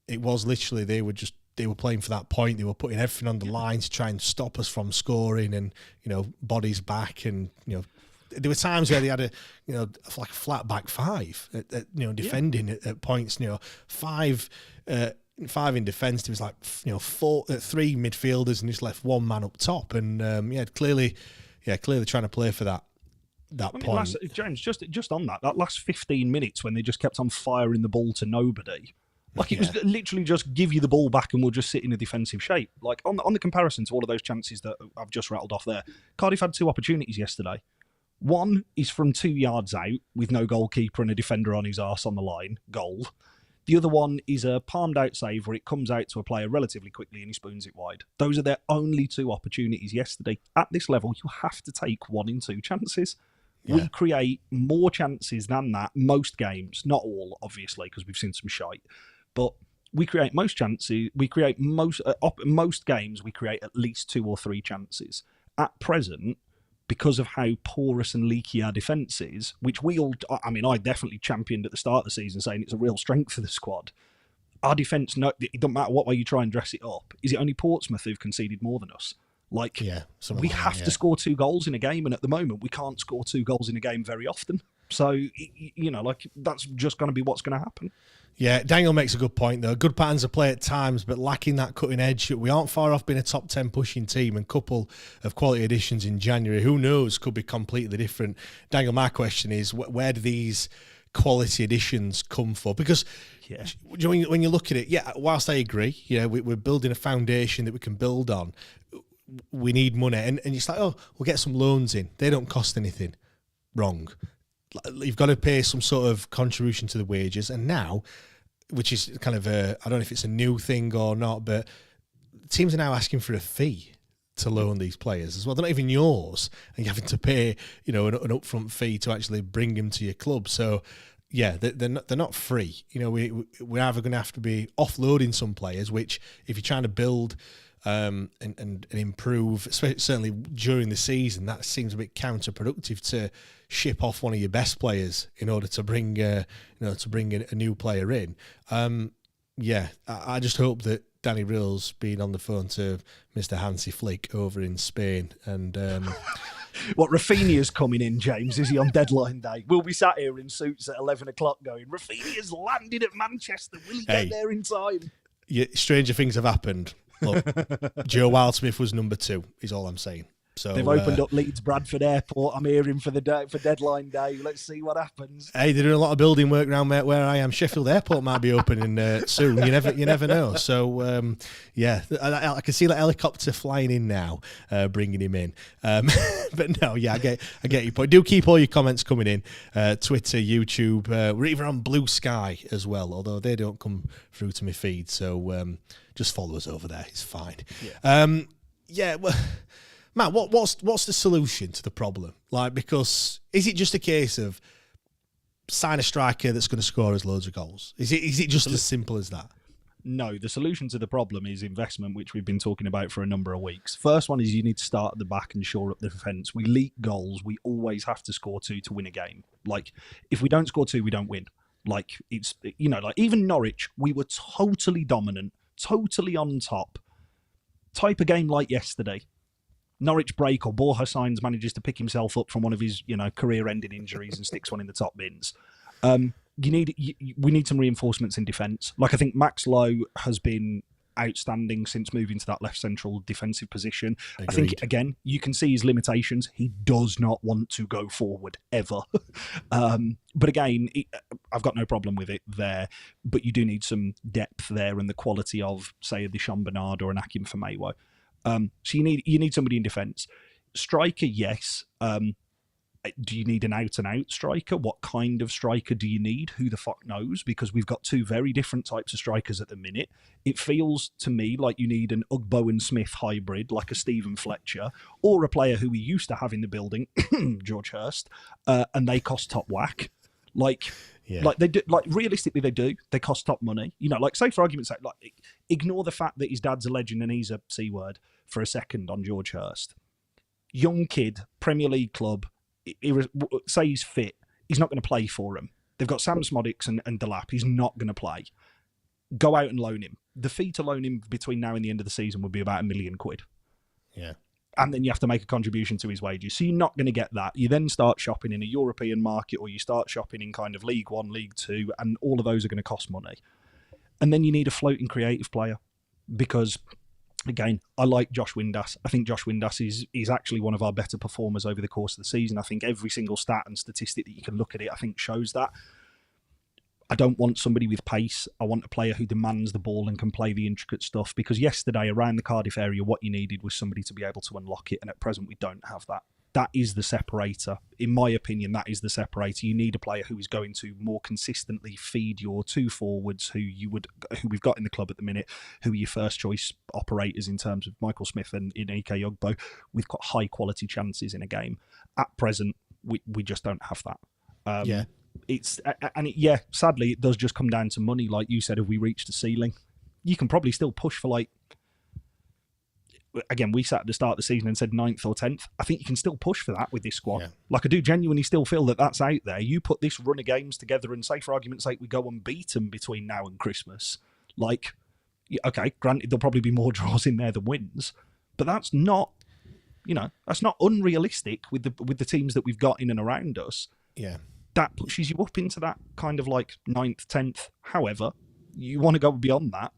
it was literally they were playing for that point. They were putting everything on the line to try and stop us from scoring and, bodies back. And, there were times where they had like a flat back 5 defending at points, 5 in defence. There was like, 3 midfielders and just left 1 man up top. And, clearly trying to play for that point. James, just on that last 15 minutes when they just kept on firing the ball to nobody, like it was literally just give you the ball back and we'll just sit in a defensive shape. Like on the comparison to all of those chances that I've just rattled off there, Cardiff had 2 opportunities yesterday. One is from 2 yards out with no goalkeeper and a defender on his arse on the line, goal. The other one is a palmed out save where it comes out to a player relatively quickly and he spoons it wide. Those are their only 2 opportunities yesterday. At this level, you have to take 1 in 2 chances. Yeah. We create more chances than that most games. Not all, obviously, because we've seen some shite. But we create most chances. We create most games, we create at least 2 or 3 chances. At present, because of how porous and leaky our defence is, which I definitely championed at the start of the season saying it's a real strength for the squad. Our defence, it doesn't matter what way you try and dress it up. Is it only Portsmouth who've conceded more than us? We have to score 2 goals in a game, and at the moment we can't score 2 goals in a game very often. So, that's just going to be what's going to happen. Yeah, Daniel makes a good point, though. Good patterns of play at times, but lacking that cutting edge. We aren't far off being a top 10 pushing team, and a couple of quality additions in January. Who knows, could be completely different. Daniel, my question is, where do these quality additions come for? Because when you look at it, whilst I agree, we're building a foundation that we can build on. We need money. And it's like, we'll get some loans in. They don't cost anything. Wrong. You've got to pay some sort of contribution to the wages. And now, which is kind of I don't know if it's a new thing or not, but teams are now asking for a fee to loan these players as well. They're not even yours, and you're having to pay, an upfront fee to actually bring them to your club. So, they're not free. We're either going to have to be offloading some players, which if you're trying to build and improve, certainly during the season, that seems a bit counterproductive to ship off one of your best players in order to bring a new player in. I just hope that Danny Rill's been on the phone to Mr. Hansi Flick over in Spain and What, Rafinha's coming in, James? Is he on deadline day? We'll be sat here in suits at 11 o'clock going, Rafinha's landed at Manchester. Will he get there in time? Yeah, stranger things have happened. Look, Joe Wildsmith was number 2, is all I'm saying. So they've opened up Leeds Bradford Airport. I'm hearing for deadline day. Let's see what happens. Hey, they're doing a lot of building work around where I am. Sheffield Airport might be opening soon. You never know. So yeah, I can see that helicopter flying in now, bringing him in. But no, yeah, I get your point. Do keep all your comments coming in. Twitter, YouTube. We're even on Blue Sky as well, although they don't come through to my feed. So just follow us over there. It's fine. Yeah. Well, Matt, what's the solution to the problem? Like, because is it just a case of sign a striker that's going to score us loads of goals? Is it just as simple as that? No, the solution to the problem is investment, which we've been talking about for a number of weeks. First one is you need to start at the back and shore up the defence. We leak goals. We always have to score 2 to win a game. Like, if we don't score 2, we don't win. Like, it's, like even Norwich, we were totally dominant, totally on top. Type of game like yesterday. Norwich break or Borja Sainz manages to pick himself up from one of his, career-ending injuries and sticks one in the top bins. We need some reinforcements in defence. Like, I think Max Lowe has been outstanding since moving to that left central defensive position. Agreed. I think, again, you can see his limitations. He does not want to go forward, ever. But again, I've got no problem with it there. But you do need some depth there and the quality of, say, a Deshaun Bernard or an Akim Famewo. So you need somebody in defence. Striker, yes. Do you need an out-and-out striker? What kind of striker do you need? Who the fuck knows? Because we've got 2 very different types of strikers at the minute. It feels to me like you need an Ugbo and Smith hybrid, like a Stephen Fletcher, or a player who we used to have in the building, George Hurst, and they cost top whack. Like they do. Like, realistically, they do. They cost top money. Like, say for argument's sake, like, ignore the fact that his dad's a legend and he's a C word for a second on George Hurst. Young kid, Premier League club. Say he's fit, he's not going to play for him. They've got Sam Smodics and Delap. He's not going to play. Go out and loan him. The fee to loan him between now and the end of the season would be about £1 million. Yeah. And then you have to make a contribution to his wages. So you're not going to get that. You then start shopping in a European market, or you start shopping in kind of League One, League Two, and all of those are going to cost money. And then you need a floating creative player, because, again, I like Josh Windass. I think Josh Windass is actually one of our better performers over the course of the season. I think every single stat and statistic that you can look at it, I think, shows that. I don't want somebody with pace. I want a player who demands the ball and can play the intricate stuff, because yesterday around the Cardiff area, what you needed was somebody to be able to unlock it, and at present we don't have that. That is the separator. In my opinion, that is the separator. You need a player who is going to more consistently feed your 2 forwards who we've got in the club at the minute, who are your first choice operators in terms of Michael Smith and Ike Ugbo, with high quality chances in a game. At present, we just don't have that. Sadly, it does just come down to money. Like you said, have we reached the ceiling? You can probably still push for, like, again, we sat at the start of the season and said 9th or 10th. I think you can still push for that with this squad. Yeah. Like, I do genuinely still feel that that's out there. You put this run of games together and, say, for argument's sake, we go unbeaten between now and Christmas. Like, okay, granted, there'll probably be more draws in there than wins, but that's not, that's not unrealistic with the teams that we've got in and around us. Yeah. That pushes you up into that kind of like 9th, 10th. However, you want to go beyond that,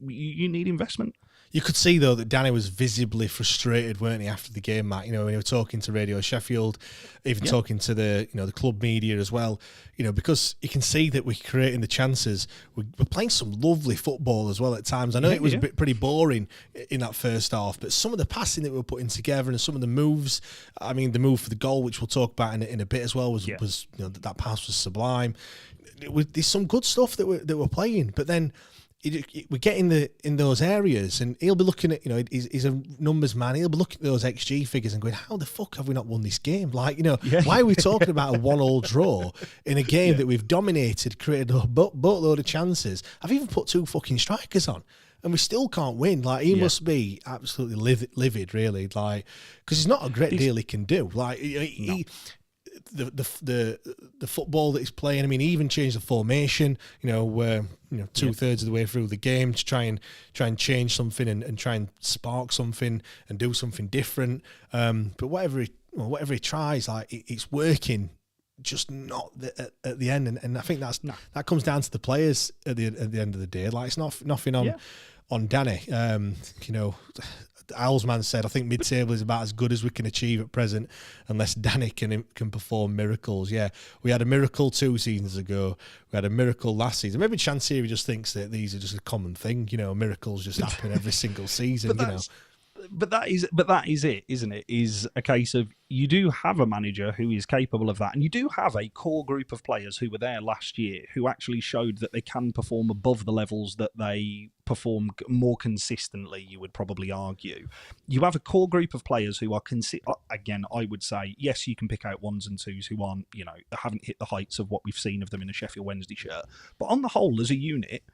you need investment. You could see, though, that Danny was visibly frustrated, weren't he, after the game, Matt? When he was talking to Radio Sheffield, even talking to the the club media as well. Because you can see that we're creating the chances. We're playing some lovely football as well at times. I know it was pretty boring in that first half, but some of the passing that we were putting together and some of the moves. I mean, the move for the goal, which we'll talk about in a bit as well, was that pass was sublime. There's some good stuff that we're playing, but then we're getting in those areas, and he'll be looking at, he's a numbers man. He'll be looking at those XG figures and going, how the fuck have we not won this game? Like, why are we talking about a 1-1 draw in a game that we've dominated, created a boatload of chances? I've even put 2 fucking strikers on, and we still can't win. Like, he must be absolutely livid, really. Like, because there's not a great deal he can do. Like, the football that he's playing. I mean, he even changed the formation. Where 2/3 of the way through the game to try and change something and try and spark something and do something different. But whatever he tries, like it's working. Just not at the end, and I think that comes down to the players at the end of the day. Like, it's nothing on Danny. Owlsman said, I think mid-table is about as good as we can achieve at present, unless Danny can perform miracles. Yeah, we had a miracle 2 seasons ago. We had a miracle last season. Maybe Chansiri just thinks that these are just a common thing. Miracles just happen every single season. But that is it, isn't it? Is a case of you do have a manager who is capable of that, and you do have a core group of players who were there last year who actually showed that they can perform above the levels that they perform more consistently. You would probably argue you have a core group of players who are again. I would say yes, you can pick out ones and twos who aren't, haven't hit the heights of what we've seen of them in a Sheffield Wednesday shirt. But on the whole, as a unit,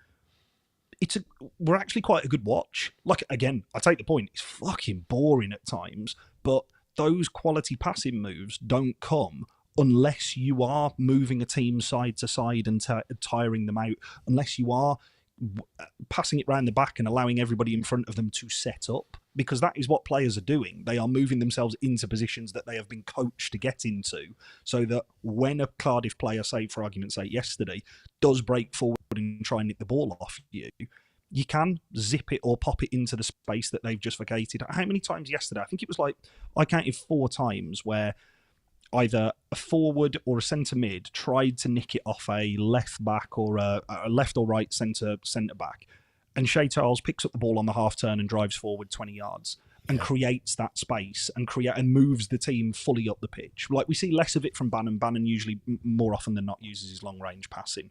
we're actually quite a good watch. Like, again, I take the point, it's fucking boring at times, but those quality passing moves don't come unless you are moving a team side to side and tiring them out, unless you are passing it round the back and allowing everybody in front of them to set up, because that is what players are doing. They are moving themselves into positions that they have been coached to get into, so that when a Cardiff player, say for argument's sake yesterday, does break forward and try and nick the ball off you, you can zip it or pop it into the space that they've just vacated. How many times yesterday? I think it was I counted 4 times where either a forward or a centre mid tried to nick it off a left back or a left or right centre back, and Shea Charles picks up the ball on the half turn and drives forward 20 yards and creates that space and moves the team fully up the pitch. Like, we see less of it from Bannon. Bannon usually more often than not uses his long range passing.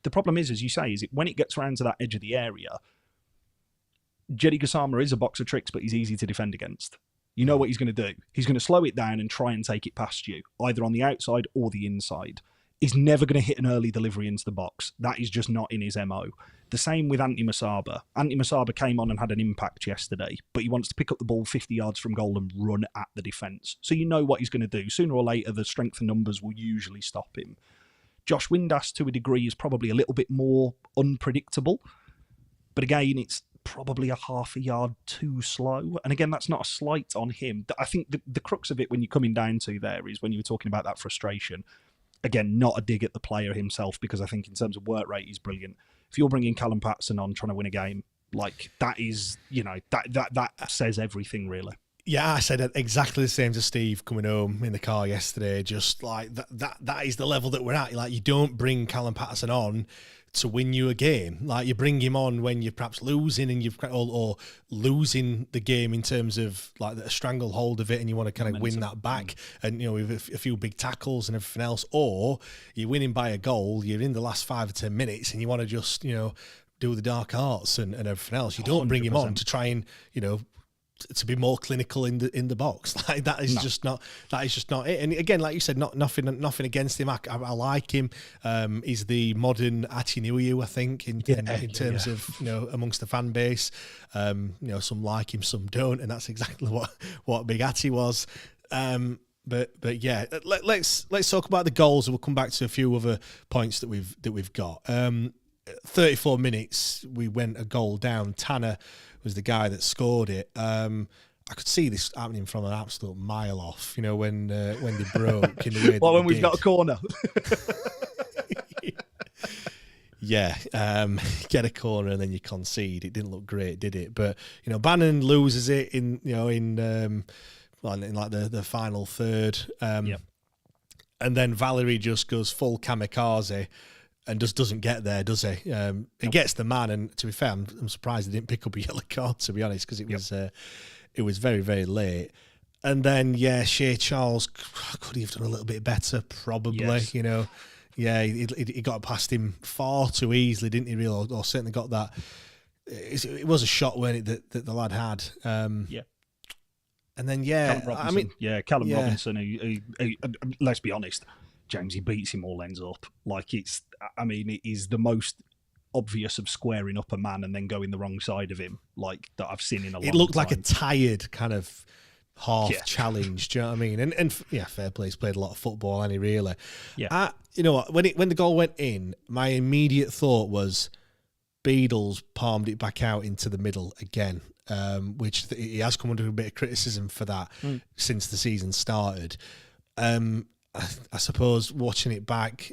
The problem is, as you say, when it gets around to that edge of the area, Jeddy Gassama is a box of tricks, but he's easy to defend against. You know what he's going to do. He's going to slow it down and try and take it past you, either on the outside or the inside. He's never going to hit an early delivery into the box. That is just not in his MO. The same with Anthony Masaba. Anthony Masaba came on and had an impact yesterday, but he wants to pick up the ball 50 yards from goal and run at the defence. So you know what he's going to do. Sooner or later, the strength of numbers will usually stop him. Josh Windass, to a degree, is probably a little bit more unpredictable. But again, it's probably a half a yard too slow. And again, that's not a slight on him. I think the crux of it when you're coming down to there is when you were talking about that frustration. Again, not a dig at the player himself, because I think in terms of work rate, he's brilliant. If you're bringing Callum Patterson on trying to win a game, like, that is, that says everything, really. Yeah, I said exactly the same to Steve coming home in the car yesterday. Just like that is the level that we're at. Like, you don't bring Callum Patterson on to win you a game. Like, you bring him on when you're perhaps losing and or losing the game in terms of like a stranglehold of it, and you want to kind of win that back. And with a few big tackles and everything else, or you're winning by a goal. You're in the last 5 or 10 minutes, and you want to just do the dark arts and everything else. You don't bring him on to try and to be more clinical in the box. Like, that is just not it. And again, like you said, nothing against him. I like him. He's the modern Atinuyu, I think, in terms of amongst the fan base. Some like him, some don't, and that's exactly what Big Ati was. But yeah, let's talk about the goals, and we'll come back to a few other points that we've got. 34 minutes, we went a goal down. Tanner was the guy that scored it. I could see this happening from an absolute mile off, when they broke in the way. Well, when we've got a corner. Yeah, get a corner and then you concede. It didn't look great, did it? But Bannon loses it in like the final third. And then Valerie just goes full kamikaze and just doesn't get there, does he? It gets the man, and to be fair, I'm surprised he didn't pick up a yellow card, to be honest, because it was very, very late. And then, Shea Charles, could he have done a little bit better? Probably, yes. He got past him far too easily, didn't he, really? Or certainly got that. It was a shot, wasn't it, that the lad had? And then, Callum Robinson, who, let's be honest, James, he beats him all ends up. Like, it is the most obvious of squaring up a man and then going the wrong side of him, like, that I've seen in a long time. It looked like a tired kind of half challenge. Do you know what I mean? And fair play. He's played a lot of football, and he really. Yeah. You know what? When the goal went in, my immediate thought was Beadle's palmed it back out into the middle again, which he has come under a bit of criticism for that since the season started. I suppose watching it back,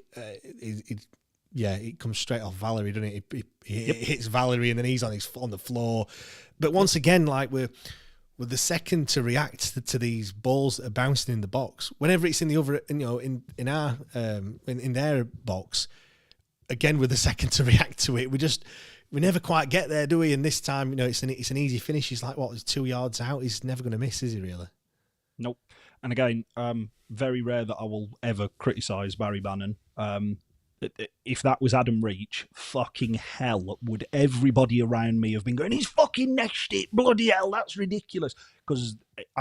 it comes straight off Valerie, doesn't it? It hits Valerie and then he's on the floor. But once again, like we're the second to react to these balls that are bouncing in the box. Whenever it's in the other, in our in their box, again we're the second to react to it. We never quite get there, do we? And this time, it's an easy finish. He's like, he's 2 yards out. He's never going to miss, is he? Really? Nope. And again, very rare that I will ever criticise Barry Bannon. If that was Adam Reach, fucking hell, would everybody around me have been going, he's fucking next it, bloody hell, that's ridiculous. Because,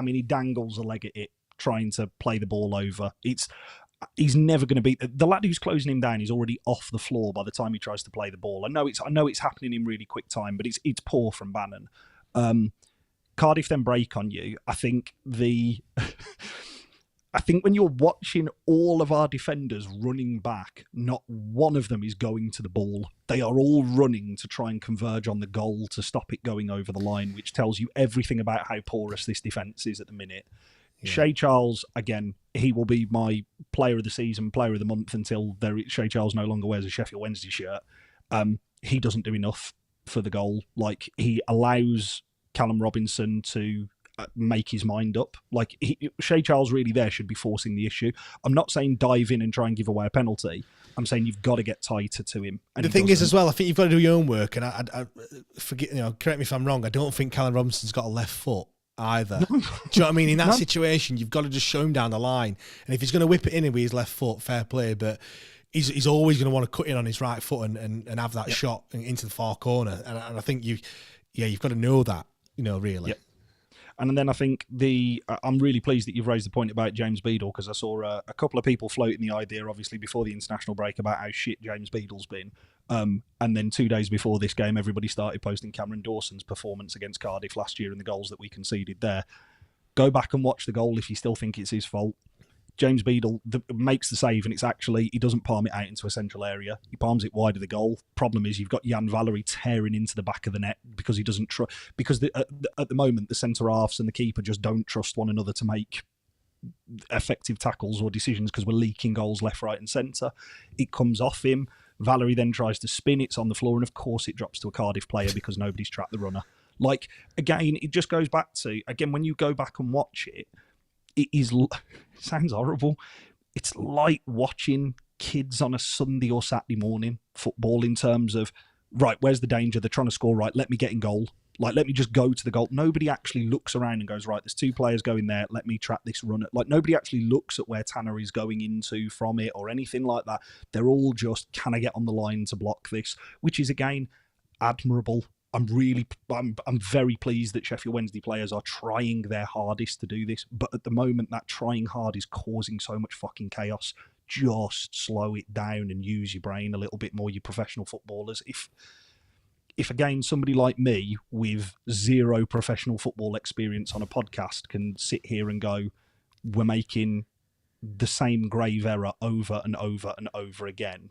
he dangles a leg at it, trying to play the ball over. He's never going to beat the lad who's closing him down. He's already off the floor by the time he tries to play the ball. I know it's happening in really quick time, but it's poor from Bannon. Cardiff then break on you. I think when you're watching all of our defenders running back, not one of them is going to the ball. They are all running to try and converge on the goal to stop it going over the line, which tells you everything about how porous this defence is at the minute. Yeah. Shea Charles, again, he will be my player of the season, player of the month until Shea Charles no longer wears a Sheffield Wednesday shirt. He doesn't do enough for the goal. Like, he allows Callum Robinson to make his mind up. Like, Shea Charles really there should be forcing the issue. I'm not saying dive in and try and give away a penalty. I'm saying you've got to get tighter to him. And the thing is as well, I think you've got to do your own work. And I forget, correct me if I'm wrong, I don't think Callum Robinson's got a left foot either. Do you know what I mean? In that situation, you've got to just show him down the line. And if he's going to whip it in with his left foot, fair play. But he's always going to want to cut in on his right foot and have that shot into the far corner. And I think you've got to know that. Really. Yep. And then I think I'm really pleased that you've raised the point about James Beadle, because I saw a couple of people floating the idea, obviously, before the international break about how shit James Beadle's been. And then 2 days before this game, everybody started posting Cameron Dawson's performance against Cardiff last year and the goals that we conceded there. Go back and watch the goal if you still think it's his fault. James Beadle makes the save, and it's actually, he doesn't palm it out into a central area. He palms it wide of the goal. Problem is, you've got Jan Valery tearing into the back of the net because he doesn't trust. Because at the moment, the centre halves and the keeper just don't trust one another to make effective tackles or decisions because we're leaking goals left, right, and centre. It comes off him. Valery then tries to spin. It's on the floor, and of course, it drops to a Cardiff player because nobody's tracked the runner. Like, again, it just goes back to, again, when you go back and watch it, it sounds horrible. It's like watching kids on a Sunday or Saturday morning football in terms of, right, where's the danger? They're trying to score, right, let me get in goal. Like, let me just go to the goal. Nobody actually looks around and goes, right, there's 2 players going there, let me track this runner. Like, nobody actually looks at where Tanner is going into from it or anything like that. They're all just, can I get on the line to block this? Which is, again, admirable. I'm very pleased that Sheffield Wednesday players are trying their hardest to do this, but at the moment that trying hard is causing so much fucking chaos. Just slow it down and use your brain a little bit more, you professional footballers. If again, somebody like me with 0 professional football experience on a podcast can sit here and go, we're making the same grave error over and over and over again,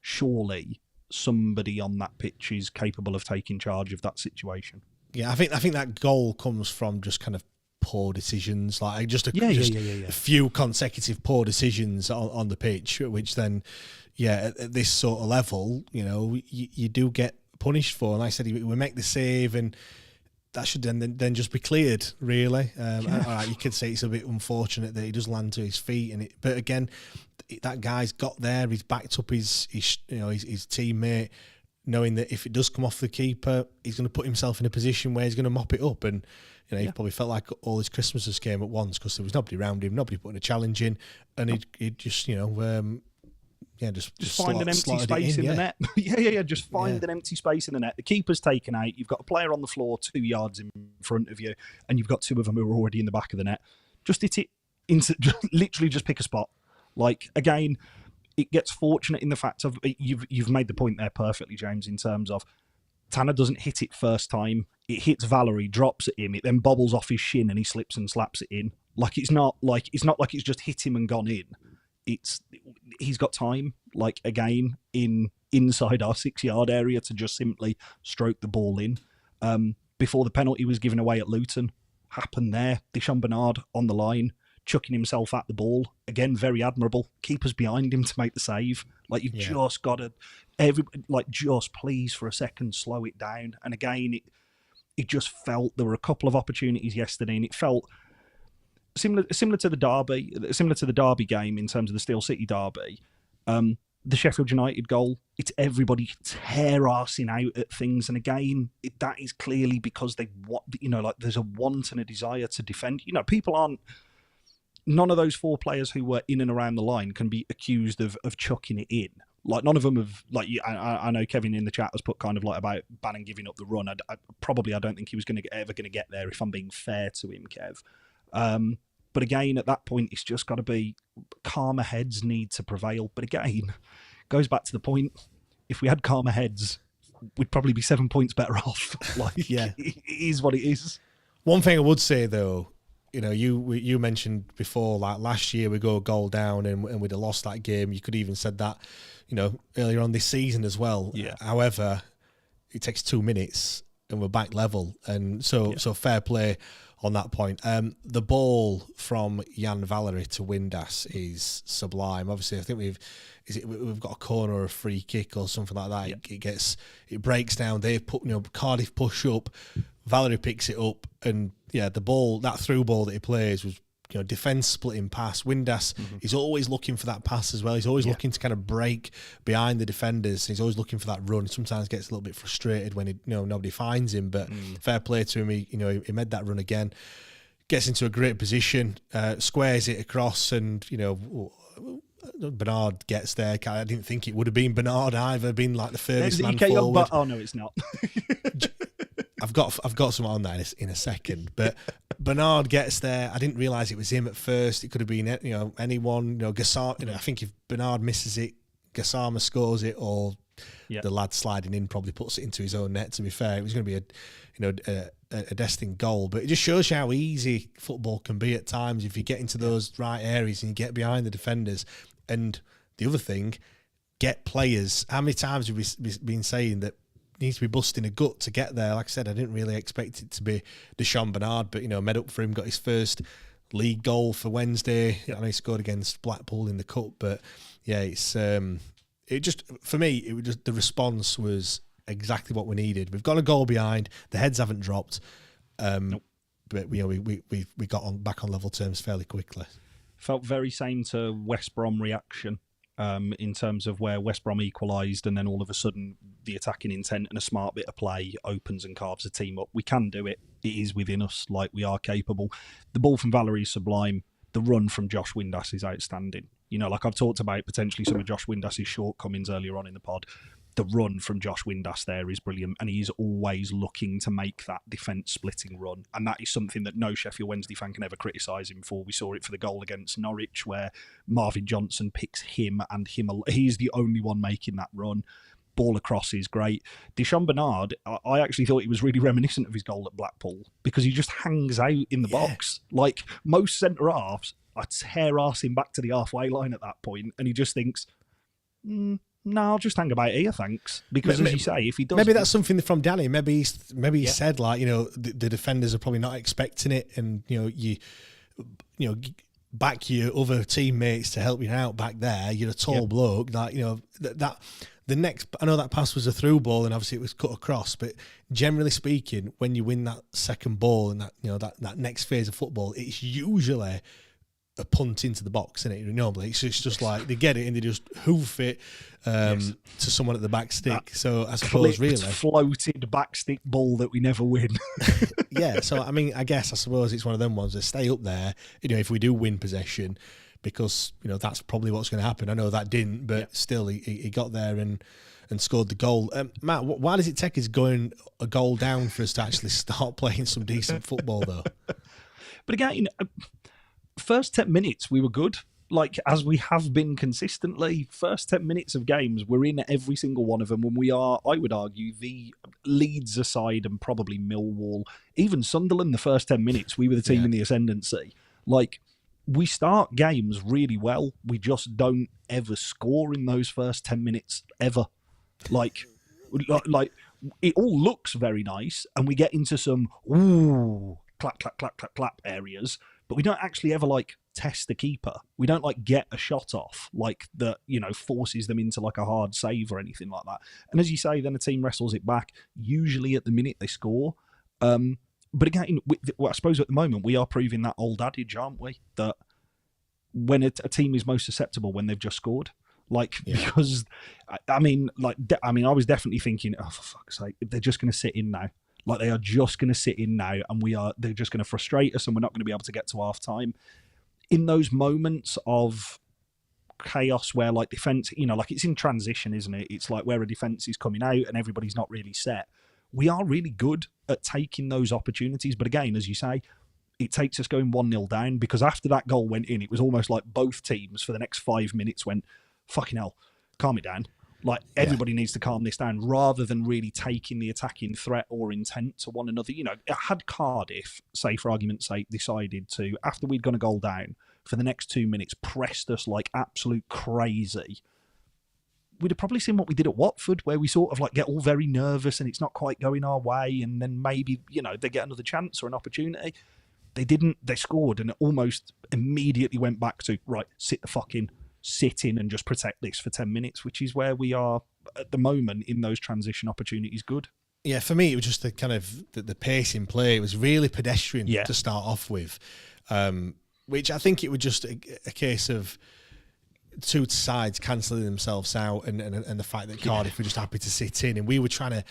surely somebody on that pitch is capable of taking charge of that situation. Yeah, I think that goal comes from just kind of poor decisions, like just a few consecutive poor decisions on the pitch, which then, at this sort of level, you do get punished for. And like I said, we make the save, and that should then just be cleared, really. All right, you could say it's a bit unfortunate that he does land to his feet, but again, that guy's got there. He's backed up his teammate, knowing that if it does come off the keeper, he's going to put himself in a position where he's going to mop it up. And he probably felt like all his Christmases came at once because there was nobody around him, nobody putting a challenge in, and he'd just just find an empty space in the net. Just find an empty space in the net. The keeper's taken out. You've got a player on the floor 2 yards in front of you, and you've got 2 of them who are already in the back of the net. Just hit it literally just pick a spot. Like, again, it gets fortunate in the fact of, you've made the point there perfectly, James, in terms of Tanner doesn't hit it first time. It hits Valerie, drops at him. It then bobbles off his shin and he slips and slaps it in. Like it's not like it's just hit him and gone in. He's got time, like again, inside our 6-yard area to just simply stroke the ball in. Before the penalty was given away at Luton, happened there. Deschamps Bernard on the line, chucking himself at the ball. Again, very admirable. Keepers behind him to make the save. Like you've just got to, just please for a second slow it down. And again, it just felt there were a couple of opportunities yesterday, and it felt similar to the Derby game in terms of the Steel City Derby. The Sheffield United goal, it's everybody tear-arsing out at things, and again, that is clearly because there's a want and a desire to defend. None of those 4 players who were in and around the line can be accused of chucking it in. Like none of them have. Like I know Kevin in the chat has put kind of like about Bannon giving up the run. I don't think he was ever going to get there. If I'm being fair to him, Kev. But again, at that point, it's just got to be calmer heads need to prevail. But again, goes back to the point: if we had calmer heads, we'd probably be 7 points better off. It is what it is. One thing I would say though, you mentioned before, like last year we go a goal down and we'd have lost that game. You could even said that, earlier on this season as well. Yeah. However, it takes 2 minutes and we're back level, and so fair play on that point. The ball from Jan Valery to Windass is sublime. Obviously, I think we've got a corner or a free kick or something like that. Yeah. It breaks down. They put Cardiff push up. Valery picks it up, and the ball, that through ball that he plays was defence splitting pass. Windass is always looking for that pass as well. He's always looking to kind of break behind the defenders. He's always looking for that run. Sometimes gets a little bit frustrated when nobody finds him, but fair play to him. He made that run again. Gets into a great position, squares it across, and Bernard gets there. I didn't think it would have been Bernard either, been like the furthest man forward. Oh no, it's not. I've got some on that in a second, but Bernard gets there. I didn't realise it was him at first. It could have been anyone. Gassama. I think if Bernard misses it, Gassama scores it, or the lad sliding in probably puts it into his own net. To be fair, it was going to be a destined goal, but it just shows you how easy football can be at times if you get into those right areas and you get behind the defenders. And the other thing, get players. How many times have we been saying that? Needs to be busting a gut to get there. Like I said, I didn't really expect it to be Deschamps Bernard, but made up for him, got his first league goal for Wednesday. I know he scored against Blackpool in the cup, but it's it just, for me, it was just, the response was exactly what we needed. We've got a goal behind, the heads haven't dropped, but we got back on level terms fairly quickly. Felt very same to West Brom reaction. In terms of where West Brom equalised, and then all of a sudden the attacking intent and a smart bit of play opens and carves a team up. We can do it. It is within us. Like, we are capable. The ball from Valery is sublime. The run from Josh Windass is outstanding. Like I've talked about potentially some of Josh Windass's shortcomings earlier on in the pod. The run from Josh Windass there is brilliant, and he's always looking to make that defence-splitting run, and that is something that no Sheffield Wednesday fan can ever criticise him for. We saw it for the goal against Norwich, where Marvin Johnson picks him, and he's the only one making that run. Ball across is great. Deschamps Bernard, I actually thought he was really reminiscent of his goal at Blackpool, because he just hangs out in the box. Like most centre-halves, I tear-arse him back to the halfway line at that point, and he just thinks, no, I'll just hang about here, thanks. Because as you say, if he does, maybe that's something from Danny. Maybe he said the defenders are probably not expecting it, and you back your other teammates to help you out back there. You're a tall bloke, that the next. I know that pass was a through ball, and obviously it was cut across. But generally speaking, when you win that second ball and that next phase of football, it's usually a punt into the box, isn't it? Normally, it's just like they get it and they just hoof it to someone at the back stick. So I suppose really floated back stick ball that we never win. So I suppose it's one of them ones that stay up there. If we do win possession, because that's probably what's going to happen. I know that didn't, but still he got there and scored the goal. Matt, why does it take us going a goal down for us to actually start playing some decent football though? But again, first 10 minutes we were good. like as we have been consistently, first 10 minutes of games, we're in every single one of them when we are, I would argue, the Leeds aside and probably Millwall, even Sunderland, the first 10 minutes, we were the team in the ascendancy. Like, we start games really well. We just don't ever score in those first 10 minutes, ever. Like it all looks very nice, and we get into some, ooh, clap, clap, clap, clap, clap areas, but we don't actually ever, like, test the keeper. We don't, like, get a shot off, like, that, you know, forces them into, like, a hard save or anything like that. And as you say, then a team wrestles it back, usually at the minute they score. But again, I suppose at the moment we are proving that old adage, aren't we? That when a team is most susceptible when they've just scored. Like, because, I mean, I was definitely thinking, oh, for fuck's sake, they're just going to sit in now. Like, they are just going to sit in now, and they're just going to frustrate us, and we're not going to be able to get to half time. In those moments of chaos where, like, defense, you know, like, it's in transition, isn't it? It's like where a defense is coming out and everybody's not really set. We are really good at taking those opportunities. But again, as you say, it takes us going 1-0 down, because after that goal went in, it was almost like both teams for the next 5 minutes went, fucking hell, calm it down. Like, everybody needs to calm this down, rather than really taking the attacking threat or intent to one another. You know, had Cardiff, say for argument's sake, decided to, after we'd gone a goal down, for the next 2 minutes, pressed us like absolute crazy, we'd have probably seen what we did at Watford, where we sort of like get all very nervous and it's not quite going our way, and then maybe, you know, they get another chance or an opportunity. They didn't. They scored, and it almost immediately went back to, right, sit in and just protect this for 10 minutes, which is where we are at the moment in those transition opportunities. Good. Yeah, for me, it was just the kind of the pace in play. It was really pedestrian to start off with, which I think it was just a case of two sides cancelling themselves out, and the fact that Cardiff were just happy to sit in, and we were trying to.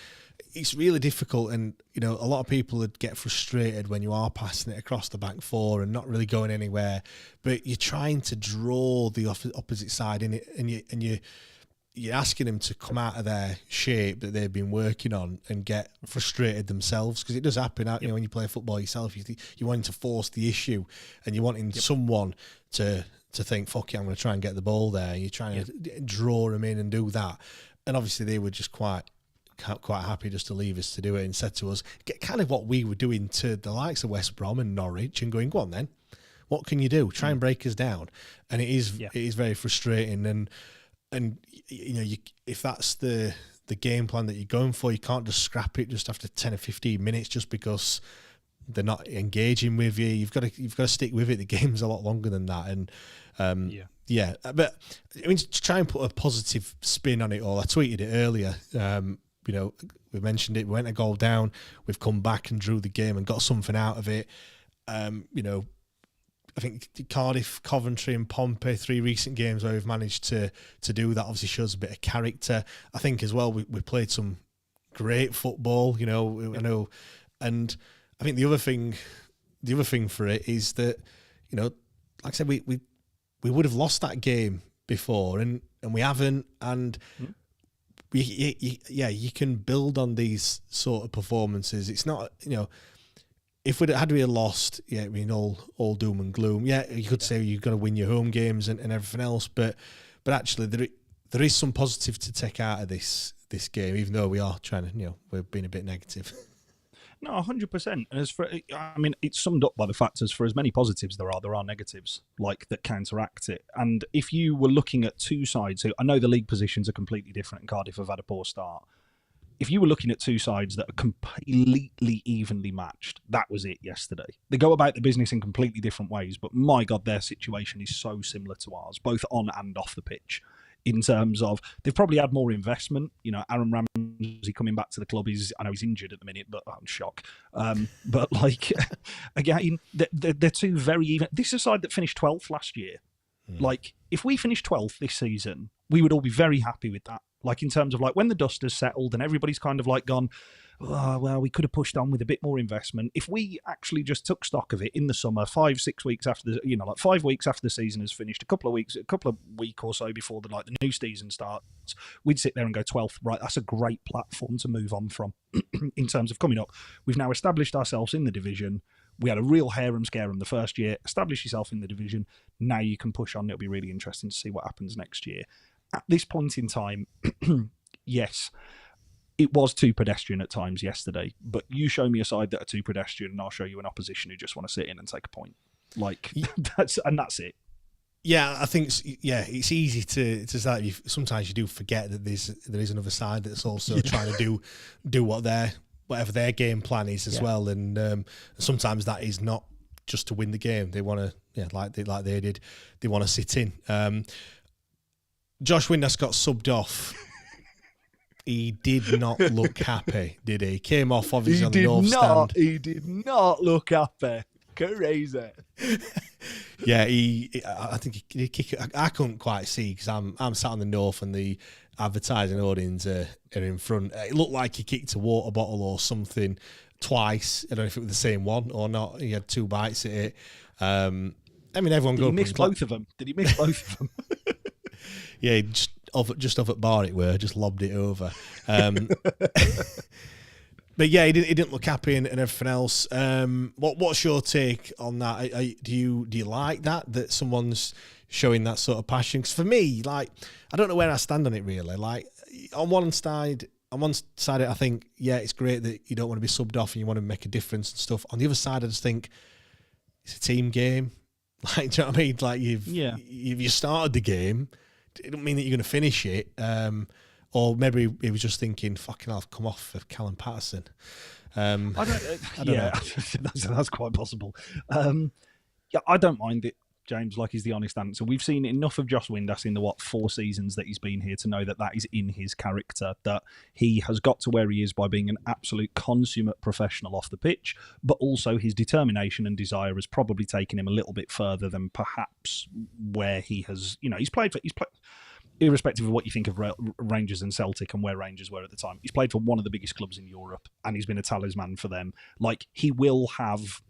It's really difficult, and you know, a lot of people would get frustrated when you are passing it across the back four and not really going anywhere. But you're trying to draw the opposite side in it, and you're asking them to come out of their shape that they've been working on and get frustrated themselves, because it does happen. You know, when you play football yourself, you're wanting to force the issue, and you're wanting someone to think, fuck it, I'm going to try and get the ball there. And you're trying to draw them in and do that. And obviously they were just quite happy just to leave us to do it, and said to us, get kind of what we were doing to the likes of West Brom and Norwich, and going, go on then, what can you do? Try and break us down. And it is very frustrating. And you know, if that's the game plan that you're going for, you can't just scrap it just after 10 or 15 minutes just because they're not engaging with you. You've got to stick with it. The game's a lot longer than that. And but I mean, to try and put a positive spin on it all, I tweeted it earlier. You know, we mentioned it. We went a goal down. We've come back and drew the game and got something out of it. You know, I think Cardiff, Coventry and Pompey, 3 recent games where we've managed to do that, obviously shows a bit of character. I think as well, we played some great football, you know, I know. And I think the other thing for it is that, you know, like I said, we would have lost that game before, and we haven't. And you can build on these sort of performances. It's not, you know, if we had lost, I mean, all doom and gloom. Yeah, you could say you're going to win your home games and everything else, but actually there is some positive to take out of this game, even though we are trying to, you know, we're being a bit negative. No, 100%. And as for, I mean, it's summed up by the fact as for as many positives there are negatives, like, that counteract it. And if you were looking at two sides who, I know the league positions are completely different and Cardiff have had a poor start. If you were looking at two sides that are completely evenly matched, that was it yesterday. They go about the business in completely different ways, but my God, their situation is so similar to ours, both on and off the pitch. In terms of, they've probably had more investment. You know, Aaron Ramsey coming back to the club, I know he's injured at the minute, but I'm shocked. But like, again, they're two very even. This is a side that finished 12th last year. Like, if we finished 12th this season, we would all be very happy with that. Like, in terms of like when the dust has settled and everybody's kind of like gone, oh, well, we could have pushed on with a bit more investment. If we actually just took stock of it in the summer, 5-6 weeks after the, you know, like 5 weeks after the season has finished, a couple of week or so before the new season starts, we'd sit there and go 12th. Right, that's a great platform to move on from. In terms of coming up, we've now established ourselves in the division. We had a real harem-scarum the first year. Establish yourself in the division. Now you can push on. It'll be really interesting to see what happens next year. At this point in time, yes, it was too pedestrian at times yesterday, but you show me a side that are too pedestrian and I'll show you an opposition who just want to sit in and take a point. Like, that's it. Yeah, I think it's easy to say. Sometimes you do forget that there is another side that's also trying to do whatever their game plan is as well, and sometimes that is not just to win the game. They want to, like they did, they want to sit in. Josh Windass got subbed off. He did not look happy, did he? Came off obviously on the north stand. He did not look happy. Crazy. Yeah, I think he did kick it. I couldn't quite see because I'm sat on the north and the advertising audience are in front. It looked like he kicked a water bottle or something twice. I don't know if it was the same one or not. He had 2 bites at it. I mean, everyone Did he miss both of them? Did he miss both of them? Yeah, just off at bar it were, just lobbed it over. But yeah, he didn't look happy and everything else. What's your take on that? Do you like that someone's showing that sort of passion? Because for me, like, I don't know where I stand on it really. Like, on one side, I think, yeah, it's great that you don't want to be subbed off and you want to make a difference and stuff. On the other side, I just think it's a team game. Like, do you know what I mean? Like, you started the game, it don't mean that you're going to finish it. Or maybe he was just thinking, fucking hell, I've come off for Callum Patterson. I don't know. That's quite possible. I don't mind it, James, like is the honest answer. We've seen enough of Josh Windass in the 4 seasons that he's been here to know that is in his character, that he has got to where he is by being an absolute consummate professional off the pitch, but also his determination and desire has probably taken him a little bit further than perhaps where he has, he's played irrespective of what you think of Rangers and Celtic and where Rangers were at the time, he's played for one of the biggest clubs in Europe and he's been a talisman for them. Like, he will have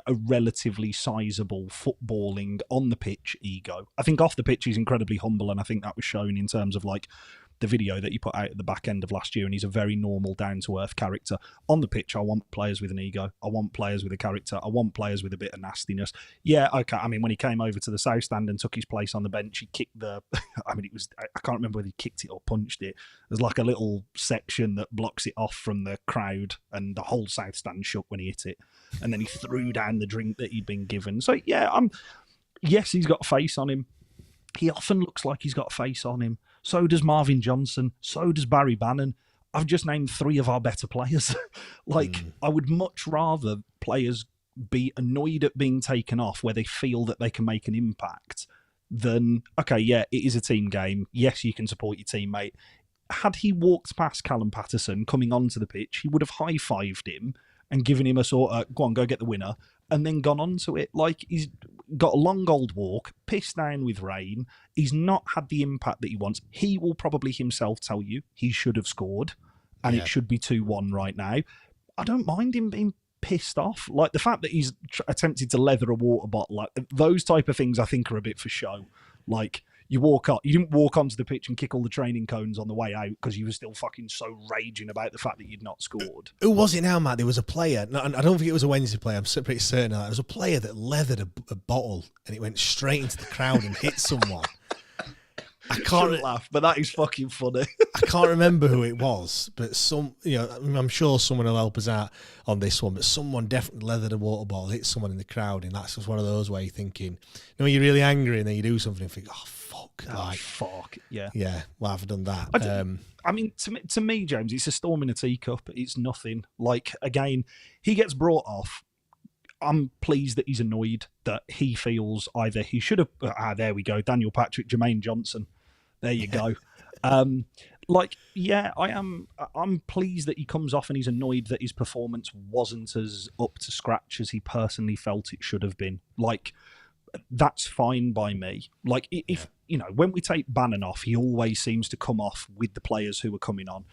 a relatively sizable footballing on the pitch ego. I think off the pitch he's incredibly humble, and I think that was shown in terms of like the video that he put out at the back end of last year, and he's a very normal, down-to-earth character. On the pitch, I want players with an ego. I want players with a character. I want players with a bit of nastiness. Yeah, okay. I mean, when he came over to the south stand and took his place on the bench, he kicked I can't remember whether he kicked it or punched it. There's like a little section that blocks it off from the crowd, and the whole south stand shook when he hit it. And then he threw down the drink that he'd been given. So, yeah, yes, he's got a face on him. He often looks like he's got a face on him. So does Marvin Johnson. So does Barry Bannon. I've just named 3 of our better players. I would much rather players be annoyed at being taken off where they feel that they can make an impact than, okay, yeah, it is a team game. Yes, you can support your teammate. Had he walked past Callum Patterson coming onto the pitch, he would have high-fived him and given him a sort of, go on, go get the winner, and then gone on to it. Like, he's got a long old walk, pissed down with rain. He's not had the impact that he wants. He will probably himself tell you he should have scored, and it should be 2-1 right now. I don't mind him being pissed off. Like, the fact that he's attempted to leather a water bottle, like, those type of things I think are a bit for show. Like, you didn't walk onto the pitch and kick all the training cones on the way out because you were still fucking so raging about the fact that you'd not scored. Who was it now, Matt? There was a player. No, I don't think it was a Wednesday player. I'm pretty certain of that. There was a player that leathered a bottle and it went straight into the crowd and hit someone. I can't laugh, but that is fucking funny. I can't remember who it was, but I'm sure someone will help us out on this one. But someone definitely leathered a water bottle, hit someone in the crowd, and that's just one of those where you're thinking, you're really angry, and then you do something and think, oh fuck, fuck, yeah. Well, I've done that. I mean, to me, James, it's a storm in a teacup. It's nothing. Like, again, he gets brought off. I'm pleased that he's annoyed that he feels either he should have. There we go, Daniel Patrick, Jermaine Johnson. There you go. I am. I'm pleased that he comes off and he's annoyed that his performance wasn't as up to scratch as he personally felt it should have been. Like, that's fine by me. Like, if when we take Bannon off, he always seems to come off with the players who are coming on.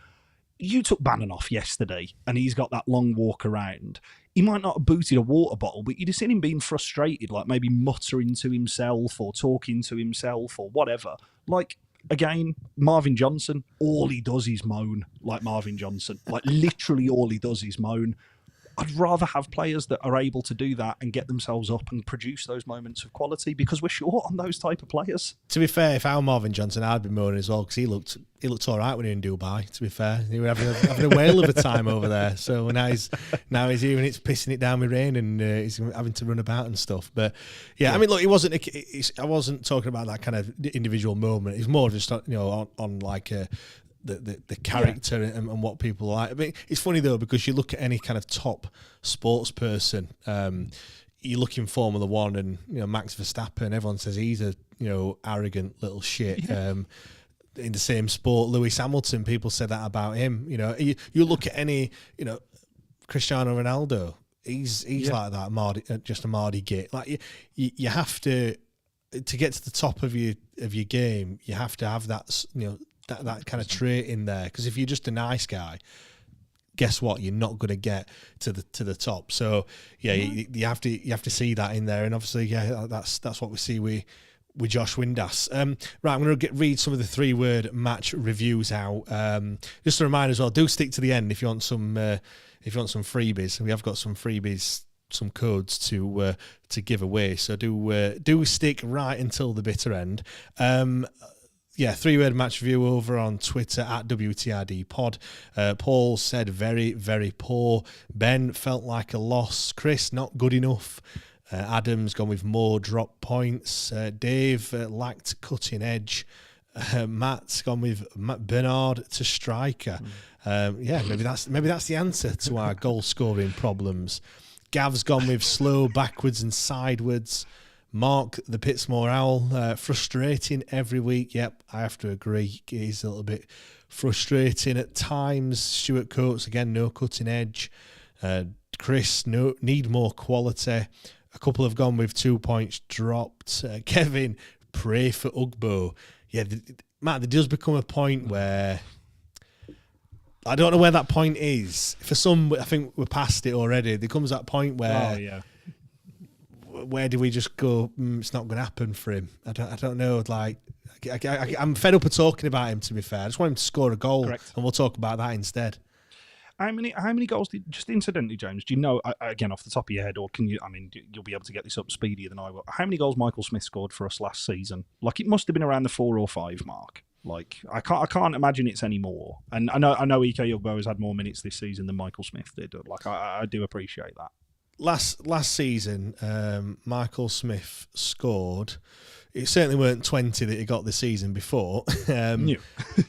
You took Bannon off yesterday, and he's got that long walk around. He might not have booted a water bottle, but you'd have seen him being frustrated, like maybe muttering to himself or talking to himself or whatever. Like, again, Marvin Johnson, all he does is moan, like Marvin Johnson. Like, literally all he does is moan. I'd rather have players that are able to do that and get themselves up and produce those moments of quality, because we're short on those type of players. To be fair, if I were Marvin Johnson, I'd be moaning as well, because he looked all right when he was in Dubai. To be fair, he was having a whale of a time over there. So now he's here and it's pissing it down with rain, and he's having to run about and stuff. But yeah, I mean, look, I wasn't talking about that kind of individual moment. It's more just on like the character and what people like. I mean, it's funny though, because you look at any kind of top sports person, you look in Formula One, and Max Verstappen, everyone says he's a arrogant little shit. In the same sport, Lewis Hamilton, people said that about him. You look at any Cristiano Ronaldo, he's like that, just a Mardy git. Like you have to get to the top of your game, you have to have that that kind of trait in there, because if you're just a nice guy, guess what, you're not going to get to the top. So you have to see that in there, and obviously that's what we see with Josh Windass. Right, I'm going to read some of the 3-word match reviews out. Just a reminder as well, do stick to the end if you want some freebies. We have got some freebies, some codes to give away, so do stick right until the bitter end. 3-word match review over on Twitter at WTID pod. Paul said very, very poor. Ben felt like a loss. Chris, not good enough. Adam's gone with more drop points. Dave lacked cutting edge. Matt's gone with Bernard to striker. Maybe that's the answer to our goal scoring problems. Gav's gone with slow backwards and sidewards. Mark, the Pitsmore Owl, frustrating every week. Yep, I have to agree. He's a little bit frustrating at times. Stuart Coates, again, no cutting edge. Chris, need more quality. A couple have gone with 2 points dropped. Kevin, pray for Ugbo. Yeah, Matt, there does become a point where I don't know where that point is. For some, I think we're past it already. There comes that point where where do we just go, it's not going to happen for him? I don't know. Like, I'm fed up of talking about him, to be fair. I just want him to score a goal. Correct. And we'll talk about that instead. How many goals just incidentally, James, do you know, again, off the top of your head, or can you, you'll be able to get this up speedier than I will. How many goals Michael Smith scored for us last season? Like, it must have been around the 4 or 5 mark. Like, I can't imagine it's any more. And I know Ike Ugbo has had more minutes this season than Michael Smith did. Like, I do appreciate that. Last season, Michael Smith scored. It certainly weren't 20 that he got the season before. No.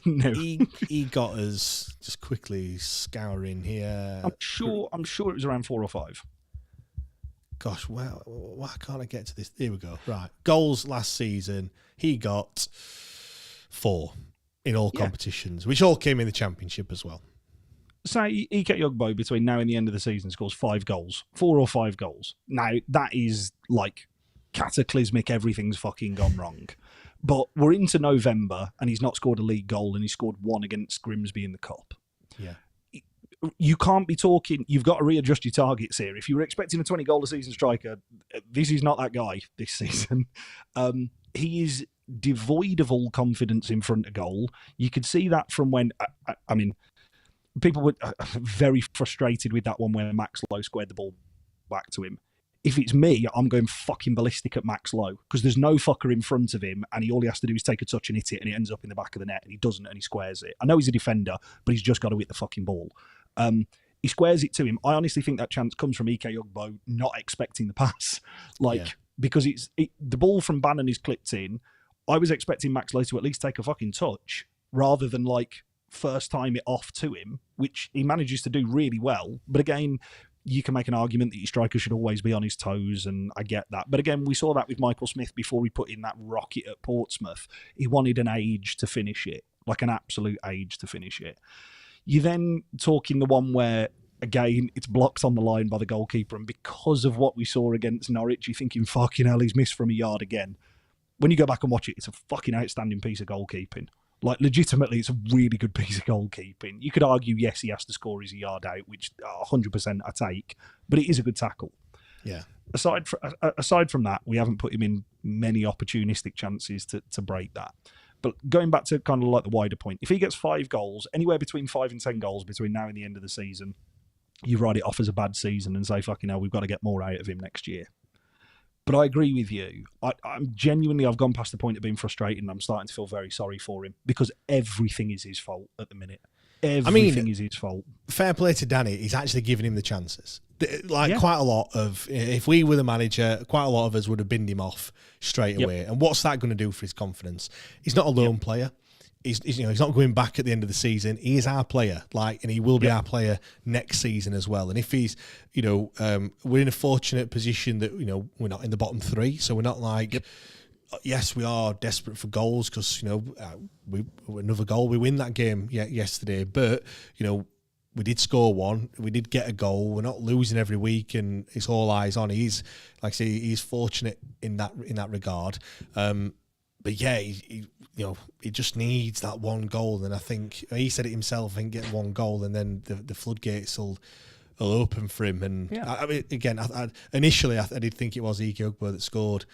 He got us, just quickly scouring here. I'm sure it was around 4 or 5. Gosh, well, why can't I get to this? Here we go. Right, goals last season. He got 4 in all competitions, which all came in the Championship as well. Say Ike Ugbo between now and the end of the season scores 5 goals, 4 or 5 goals. Now, that is like cataclysmic, everything's fucking gone wrong. But we're into November and he's not scored a league goal, and he scored 1 against Grimsby in the Cup. Yeah. You can't be talking, you've got to readjust your targets here. If you were expecting a 20-goal-a-season striker, this is not that guy this season. He is devoid of all confidence in front of goal. You could see that from when, people were very frustrated with that one where Max Lowe squared the ball back to him. If it's me, I'm going fucking ballistic at Max Lowe, because there's no fucker in front of him, and all he has to do is take a touch and hit it, and it ends up in the back of the net, and he doesn't, and he squares it. I know he's a defender, but he's just got to hit the fucking ball. He squares it to him. I honestly think that chance comes from Ike Ugbo not expecting the pass. Because the ball from Bannon is clipped in. I was expecting Max Lowe to at least take a fucking touch, rather than first time it off to him, which he manages to do really well. But again, you can make an argument that your striker should always be on his toes, and I get that. But again, we saw that with Michael Smith before he put in that rocket at Portsmouth. He wanted an age to finish it, like an absolute age to finish it. You then talking the one where, again, it's blocked on the line by the goalkeeper, and because of what we saw against Norwich, you're thinking, fucking hell, he's missed from a yard again. When you go back and watch it, it's a fucking outstanding piece of goalkeeping. Like, legitimately, it's a really good piece of goalkeeping. You could argue, yes, he has to score his yard out, which 100% I take, but it is a good tackle. Yeah. Aside from that, we haven't put him in many opportunistic chances to break that. But going back to kind of like the wider point, if he gets 5 goals, anywhere between 5 and 10 goals between now and the end of the season, you write it off as a bad season and say, fucking hell, we've got to get more out of him next year. But I agree with you. I'm genuinely, I've gone past the point of being frustrated, and I'm starting to feel very sorry for him because everything is his fault at the minute. Everything is his fault. Fair play to Danny. He's actually giving him the chances. Quite a lot of, if we were the manager, quite a lot of us would have binned him off straight away. And what's that going to do for his confidence? He's not a lone player. He's not going back at the end of the season. He is our player, and he will be our player next season as well. And if he's, we're in a fortunate position that we're not in the bottom three, so we're not like, yes, we are desperate for goals because another goal, we win that game yesterday, but we did score one, we did get a goal. We're not losing every week, and it's all eyes on. He's, like I say, he's fortunate in that regard. But yeah, he just needs that one goal, and I think he said it himself. I think get one goal, and then the floodgates will open for him. And initially, I did think it was Ike Ugbo that scored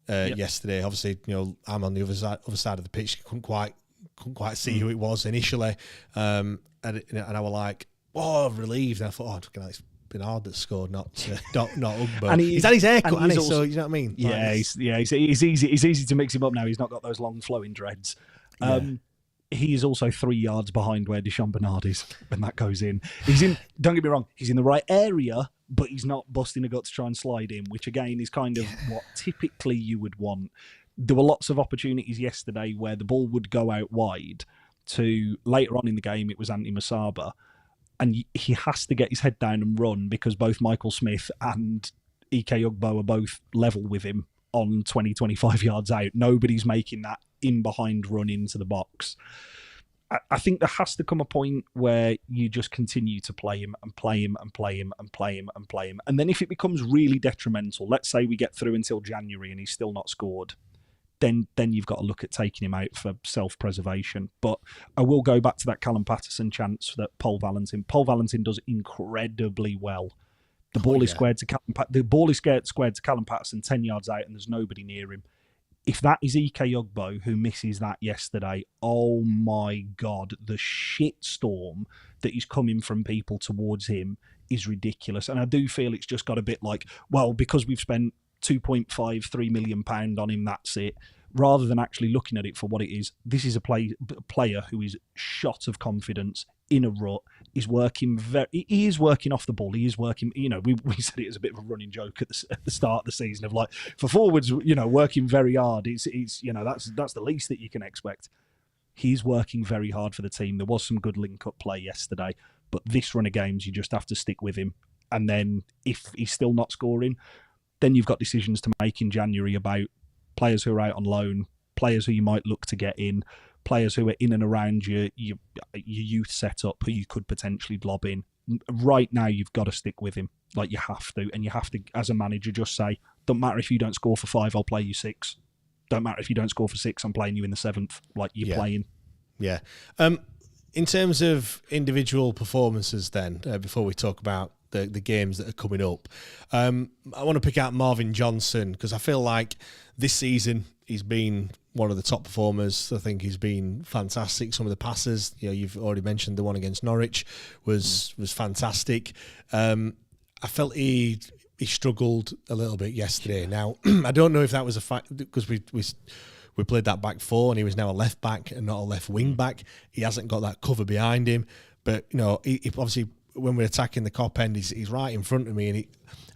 yesterday. Obviously, I'm on the other side of the pitch. Couldn't quite see who it was initially, and I was like, oh, relieved. And I thought, it's been hard that scored, not Ugbo. And he's had his haircut, and so you know what I mean. Yeah, it's easy. It's easy to mix him up now. He's not got those long flowing dreads. He is also 3 yards behind where Deshaun Bernard is when that goes in. He's in. Don't get me wrong. He's in the right area, but he's not busting a gut to try and slide in, which again is kind of what typically you would want. There were lots of opportunities yesterday where the ball would go out wide to later on in the game. It was Anthony Masaba. And he has to get his head down and run because both Michael Smith and Ike Ugbo are both level with him on 20, 25 yards out. Nobody's making that in behind run into the box. I think there has to come a point where you just continue to play him and play him and play him and play him and play him. And then if it becomes really detrimental, let's say we get through until January and he's still not scored, then you've got to look at taking him out for self-preservation. But I will go back to that Callum Patterson chance that Paul Valentin does incredibly well. The ball is squared to Callum Patterson 10 yards out, and there's nobody near him. If that is Ike Ugbo who misses that yesterday, oh my God, the shitstorm that is coming from people towards him is ridiculous. And I do feel it's just got a bit like, well, because we've spent £2.53 million on him, that's it. Rather than actually looking at it for what it is, this is a player who is shot of confidence, in a rut, is working he is working off the ball. He is working, we said it as a bit of a running joke at the start of the season of like, for forwards, working very hard. It's that's the least that you can expect. He's working very hard for the team. There was some good link-up play yesterday, but this run of games, you just have to stick with him. And then if he's still not scoring, then you've got decisions to make in January about players who are out on loan, players who you might look to get in, players who are in and around your youth setup who you could potentially lob in. Right now, you've got to stick with him. Like, you have to. And you have to, as a manager, just say, don't matter if you don't score for 5, I'll play you 6. Don't matter if you don't score for 6, I'm playing you in the 7th. Like, you're playing. Yeah. In terms of individual performances then, before we talk about the games that are coming up, I want to pick out Marvin Johnson because I feel like this season he's been one of the top performers. I think he's been fantastic. Some of the passes, you've already mentioned the one against Norwich was fantastic. I felt he struggled a little bit yesterday. Now, I don't know if that was a fact because we played that back four and he was now a left back and not a left wing back. He hasn't got that cover behind him. But, he obviously, when we're attacking the cop end, he's right in front of me, and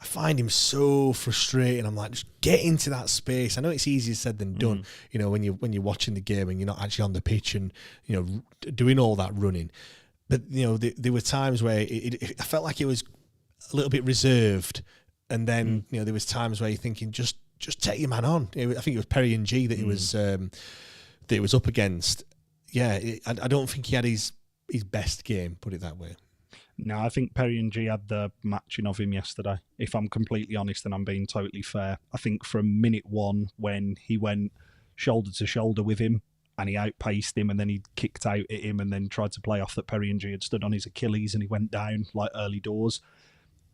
I find him so frustrating. I'm like, just get into that space. I know it's easier said than done, when you're watching the game and you're not actually on the pitch and doing all that running. But there were times where I felt like it was a little bit reserved, and then there was times where you're thinking, just take your man on. I think it was Perry and G that it was up against. Yeah, I don't think he had his best game, put it that way. No, I think Perry and G had the matching of him yesterday. If I'm completely honest and I'm being totally fair, I think from minute one when he went shoulder to shoulder with him and he outpaced him and then he kicked out at him and then tried to play off that Perry and G had stood on his Achilles and he went down like early doors.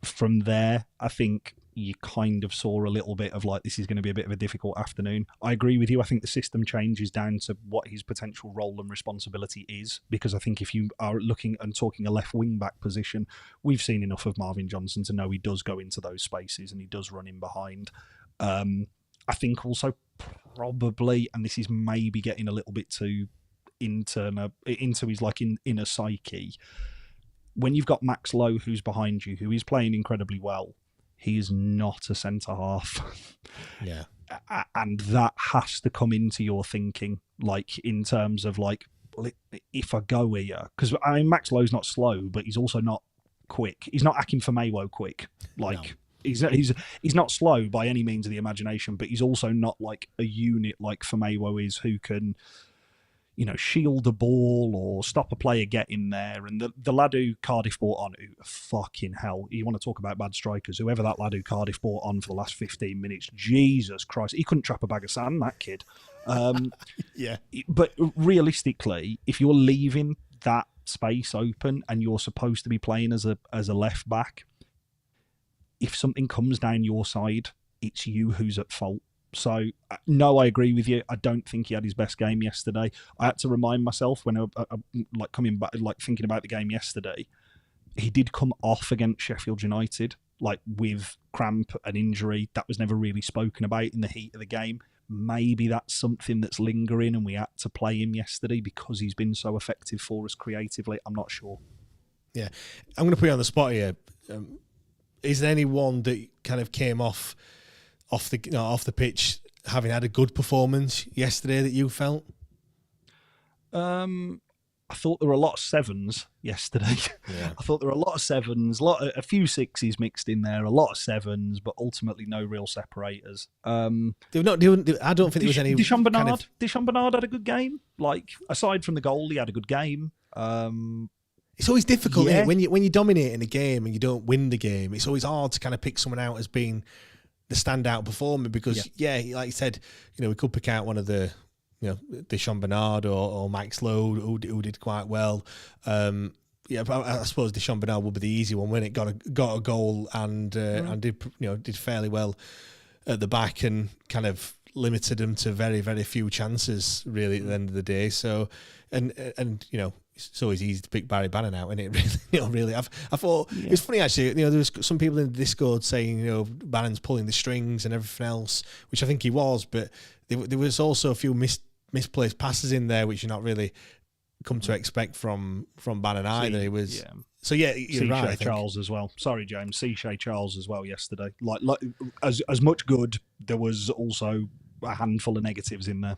From there, I think you kind of saw a little bit of like, this is going to be a bit of a difficult afternoon. I agree with you. I think the system change is down to what his potential role and responsibility is, because I think if you are looking and talking a left wing back position, we've seen enough of Marvin Johnson to know he does go into those spaces and he does run in behind. I think also probably, and this is maybe getting a little bit too into his like inner psyche, when you've got Max Lowe who's behind you, who is playing incredibly well, he is not a centre half. Yeah. And that has to come into your thinking, like in terms of like, if I go here, because I mean, Max Lowe's not slow, but he's also not quick. He's not Akin Famewo quick. Like, no. He's not slow by any means of the imagination, but he's also not like a unit like Famewo is, who can, you know, shield the ball or stop a player getting there. And the lad who Cardiff brought on, who, fucking hell, you want to talk about bad strikers, whoever that lad who Cardiff brought on for the last 15 minutes, Jesus Christ, he couldn't trap a bag of sand, that kid. Yeah. But realistically, if you're leaving that space open and you're supposed to be playing as a left back, if something comes down your side, it's you who's at fault. So, no, I agree with you. I don't think he had his best game yesterday. I had to remind myself when I like coming back, like thinking about the game yesterday, he did come off against Sheffield United, like with cramp and injury. That was never really spoken about in the heat of the game. Maybe that's something that's lingering and we had to play him yesterday because he's been so effective for us creatively. I'm not sure. Yeah. I'm going to put you on the spot here. Is there anyone that kind of came off the pitch having had a good performance yesterday that you felt? I thought there were a lot of sevens yesterday. Yeah. I thought there were a lot of sevens, a few sixes mixed in there, a lot of sevens, but ultimately no real separators. I don't think there was any. Dishon Bernard had a good game. Like, aside from the goal, he had a good game. It's always difficult, isn't it? When you dominate in a game and you don't win the game. It's always hard to kind of pick someone out as being the standout performer because, like you said, you know, we could pick out one of the, you know, Dishon Bernard or Max Lowe who did quite well. But I suppose Dishon Bernard would be the easy one when it got a goal and did fairly well at the back and kind of limited them to very, very few chances really at the end of the day. So and you know, it's always easy to pick Barry Bannon out, isn't it? Really. I thought it was funny actually. You know, there was some people in the Discord saying, you know, Bannon's pulling the strings and everything else, which I think he was, but there was also a few misplaced passes in there, which you're not really come to expect from Bannon either. It was so you're right. Charles as well. Sorry, James. Shay Charles as well yesterday. Like as much good, there was also a handful of negatives in there.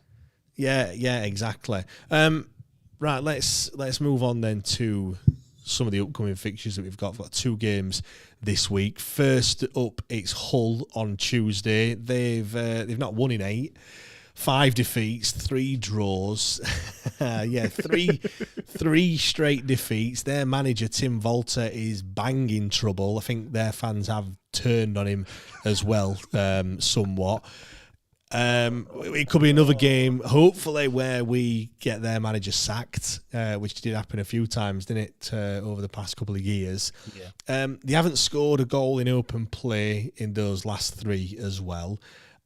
Yeah, exactly. Right, let's move on then to some of the upcoming fixtures that we've got. We've got 2 games this week. First up, it's Hull on Tuesday. They've not won in 8. 5 defeats, 3 draws. three straight defeats. Their manager, Tim Volter, is banging trouble. I think their fans have turned on him as well, somewhat. It could be another game, hopefully, where we get their manager sacked, which did happen a few times, didn't it, over the past couple of years. Yeah. They haven't scored a goal in open play in those last 3 as well.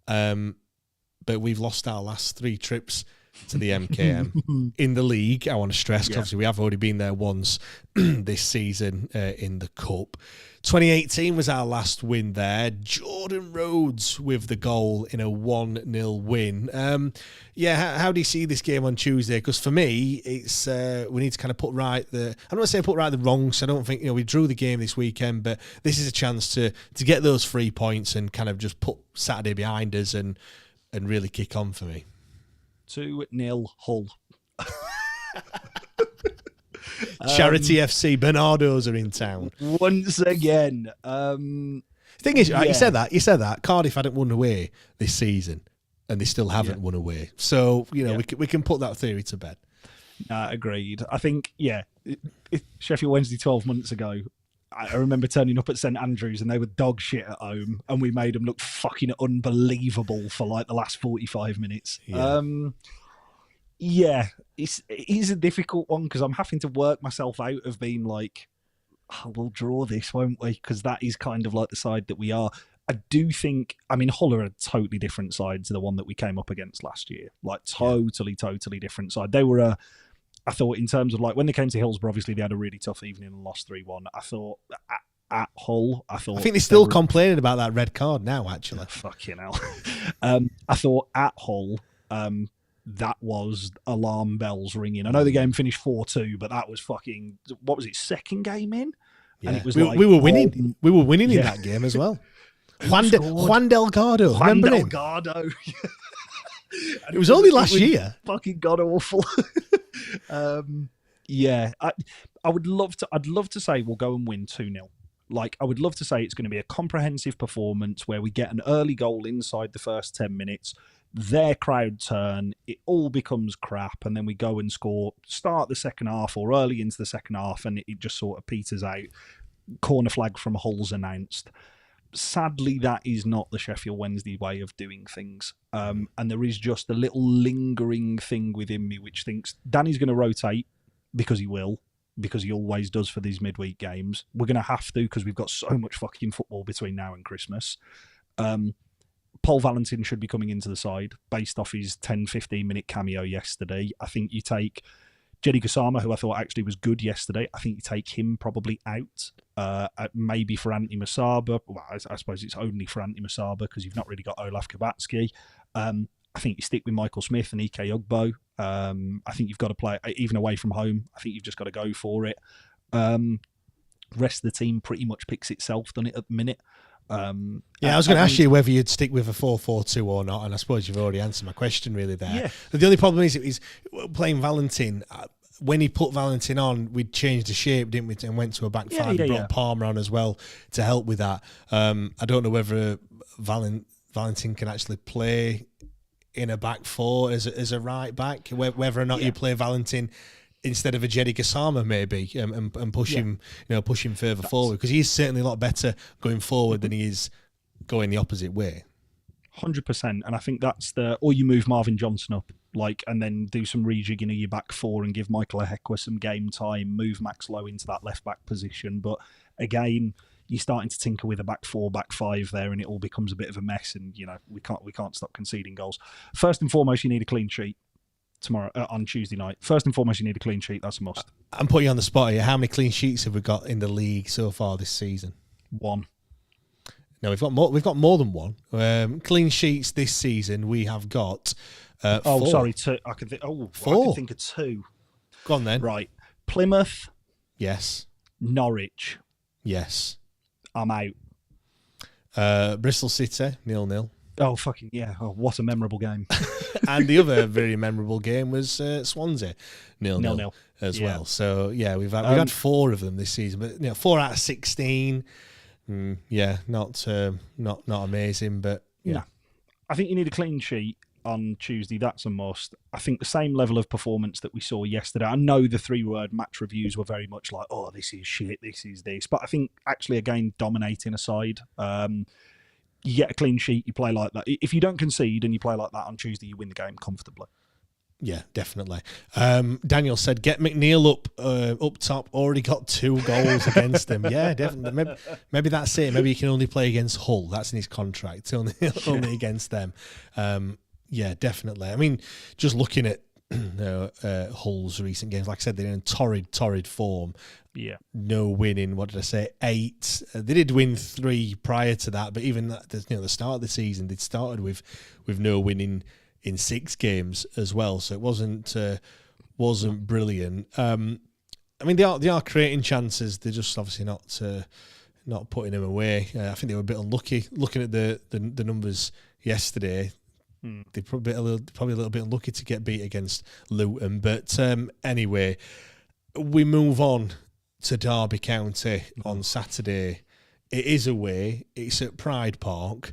But we've lost our last 3 trips to the MKM in the league, I want to stress, because obviously we have already been there once this season in the Cup. 2018 was our last win there. Jordan Rhodes with the goal in a 1-0 win. How do you see this game on Tuesday? Because for me, it's we need to kind of put right the... I'm not saying put right the wrongs. I don't think, you know, we drew the game this weekend, but this is a chance to get those 3 points and kind of just put Saturday behind us and really kick on for me. 2-0 Hull. Charity FC, Bernardo's are in town once again. Thing is, right, you said that Cardiff hadn't won away this season, and they still haven't won away. So you know we can put that theory to bed. Agreed. I think Sheffield Wednesday 12 months ago, I remember turning up at St Andrews and they were dog shit at home, and we made them look fucking unbelievable for like the last 45 minutes. It is a difficult one because I'm having to work myself out of being like, we'll draw this, won't we? Because that is kind of like the side that we are. I do think, I mean, Hull are a totally different side to the one that we came up against last year. Like, totally different side. They were I thought in terms of like, when they came to Hillsborough, obviously they had a really tough evening and lost 3-1. I thought at Hull, I think they're still complaining about that red card now, actually. Fucking hell. I thought at Hull, that was alarm bells ringing. I know the game finished 4-2, but that was fucking, what was it, second game in? Yeah. And it was we were winning. We were winning in that game as well. Juan Delgado. Juan Remember him? Delgado. It was only last year. Fucking god awful. Yeah, I'd love to say we'll go and win 2-0. Like, I would love to say it's going to be a comprehensive performance where we get an early goal inside the first 10 minutes, their crowd turn, it all becomes crap, and then we go and score, start the second half or early into the second half, and it just sort of peters out. Corner flag from Hull's announced. Sadly, that is not the Sheffield Wednesday way of doing things. And there is just a little lingering thing within me which thinks Danny's going to rotate, because he will, because he always does for these midweek games. We're going to have to, because we've got so much fucking football between now and Christmas. Paul Valentin should be coming into the side based off his 10-15 minute cameo yesterday. I think you take Jeddy Gassama, who I thought actually was good yesterday. I think you take him probably out, maybe for Anthony Masaba. Well, I suppose it's only for Anthony Masaba because you've not really got Olaf Kabatsky. I think you stick with Michael Smith and Ike Ugbo. I think you've got to play, even away from home, I think you've just got to go for it. Rest of the team pretty much picks itself, done it at the minute. I was going to ask you whether you'd stick with a 4-4-2 or not, and I suppose you've already answered my question really there. Yeah. The only problem is playing Valentin. When he put Valentin on, we'd changed the shape, didn't we, and went to a back five and brought Palmer on as well to help with that. I don't know whether Valentin can actually play in a back four as a right back, whether or not you play Valentin instead of a Jeddy Gassama maybe, and push him, push him further forward, because he's certainly a lot better going forward than he is going the opposite way. 100%, and I think that's or you move Marvin Johnson up, and then do some rejigging of your back four and give Michael Ehekwa some game time, move Max Lowe into that left back position. But again, you're starting to tinker with a back four, back five there, and it all becomes a bit of a mess. And we can't stop conceding goals. First and foremost, you need a clean sheet tomorrow on Tuesday night. First and foremost, you need a clean sheet. That's a must. I'm putting you on the spot here. How many clean sheets have we got in the league so far this season? 1. No, we've got more. We've got more than 1 clean sheets this season. We have got. 4. Sorry, 2. I can think. 4. I can think of 2. Go on then. Right, Plymouth. Yes. Norwich. Yes. I'm out. Bristol City 0-0. Oh fucking yeah! Oh, what a memorable game. And the other very memorable game was Swansea 0-0 as well. So yeah, we've had 4 of them this season, but 4 out of 16. Not amazing, but yeah. I think you need a clean sheet on Tuesday. That's a must. I think the same level of performance that we saw yesterday. I know the 3-word match reviews were very much like, "Oh, this is shit. This is this," but I think actually again dominating aside. You get a clean sheet, you play like that. If you don't concede and you play like that on Tuesday, you win the game comfortably. Yeah, definitely. Daniel said, get McNeil up top. Already got 2 goals against them. Yeah, definitely. Maybe that's it. Maybe he can only play against Hull. That's in his contract. Only against them. Yeah, definitely. I mean, just looking at Hull's recent games, like I said, they're in torrid form. Yeah. No winning. What did I say? 8. They did win 3 prior to that, but even the start of the season, they'd started with no winning in 6 games as well. So it wasn't brilliant. I mean, they are creating chances. They're just obviously not putting them away. I think they were a bit unlucky looking at the numbers yesterday. They're probably a little bit unlucky to get beat against Luton. But anyway, we move on to Derby County on Saturday. It is away. It's at Pride Park.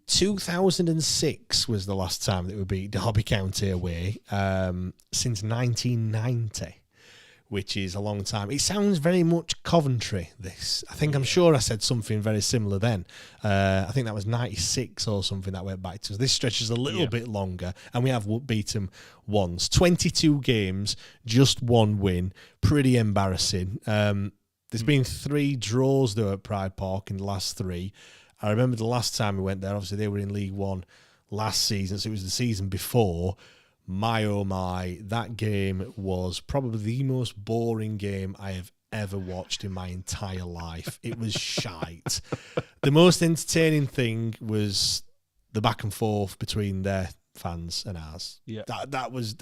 2006 was the last time that we beat Derby County away, since 1990, which is a long time. It sounds very much Coventry, this. I'm sure I said something very similar then. I think that was 96 or something that went back to us. This stretches a little bit longer, and we have beaten once. 22 games, just 1 win. Pretty embarrassing. There's been 3 draws, though, at Pride Park in the last 3. I remember the last time we went there, obviously they were in League One last season, so it was the season before. My oh my, that game was probably the most boring game I have ever watched in my entire life. It was shite. The most entertaining thing was the back and forth between their fans and ours. Yeah, that was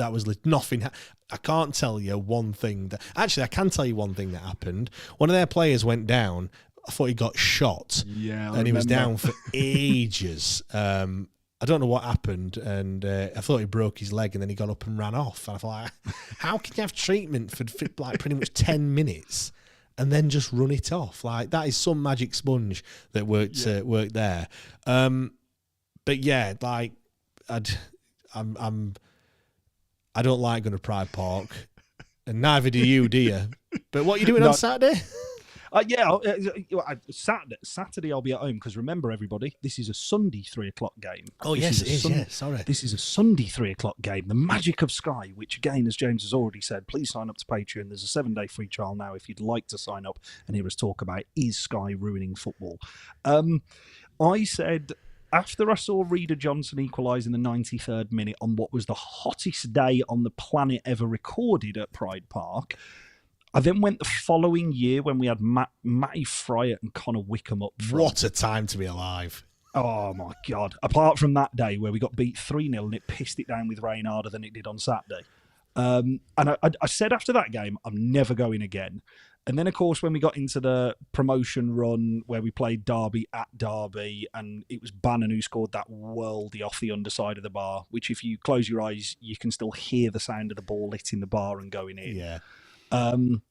nothing. I can't tell you one thing that actually I can tell you one thing that happened. One of their players went down. I thought he got shot. Yeah, and he was down for ages. I don't know what happened, and I thought he broke his leg, and then he got up and ran off. And I thought, how can you have treatment for like pretty much 10 minutes and then just run it off? Like, that is some magic sponge that worked there. But yeah, like I don't like going to Pride Park, and neither do you, do you? But what are you doing on Saturday? Saturday I'll be at home because remember, everybody, this is a Sunday 3:00 game. Oh, yes, it is. Yeah, sorry. This is a Sunday 3:00 game. The magic of Sky, which again, as James has already said, please sign up to Patreon. There's a 7-day free trial now if you'd like to sign up and hear us talk about is Sky ruining football. I said after I saw Reader Johnson equalise in the 93rd minute on what was the hottest day on the planet ever recorded at Pride Park. I then went the following year when we had Matty Fryatt and Connor Wickham up front. What a time to be alive. Oh, my God. Apart from that day where we got beat 3-0 and it pissed it down with rain harder than it did on Saturday. And I said after that game, I'm never going again. And then, of course, when we got into the promotion run where we played Derby at Derby and it was Bannon who scored that worldie off the underside of the bar, which if you close your eyes, you can still hear the sound of the ball hitting the bar and going in. Yeah. I'm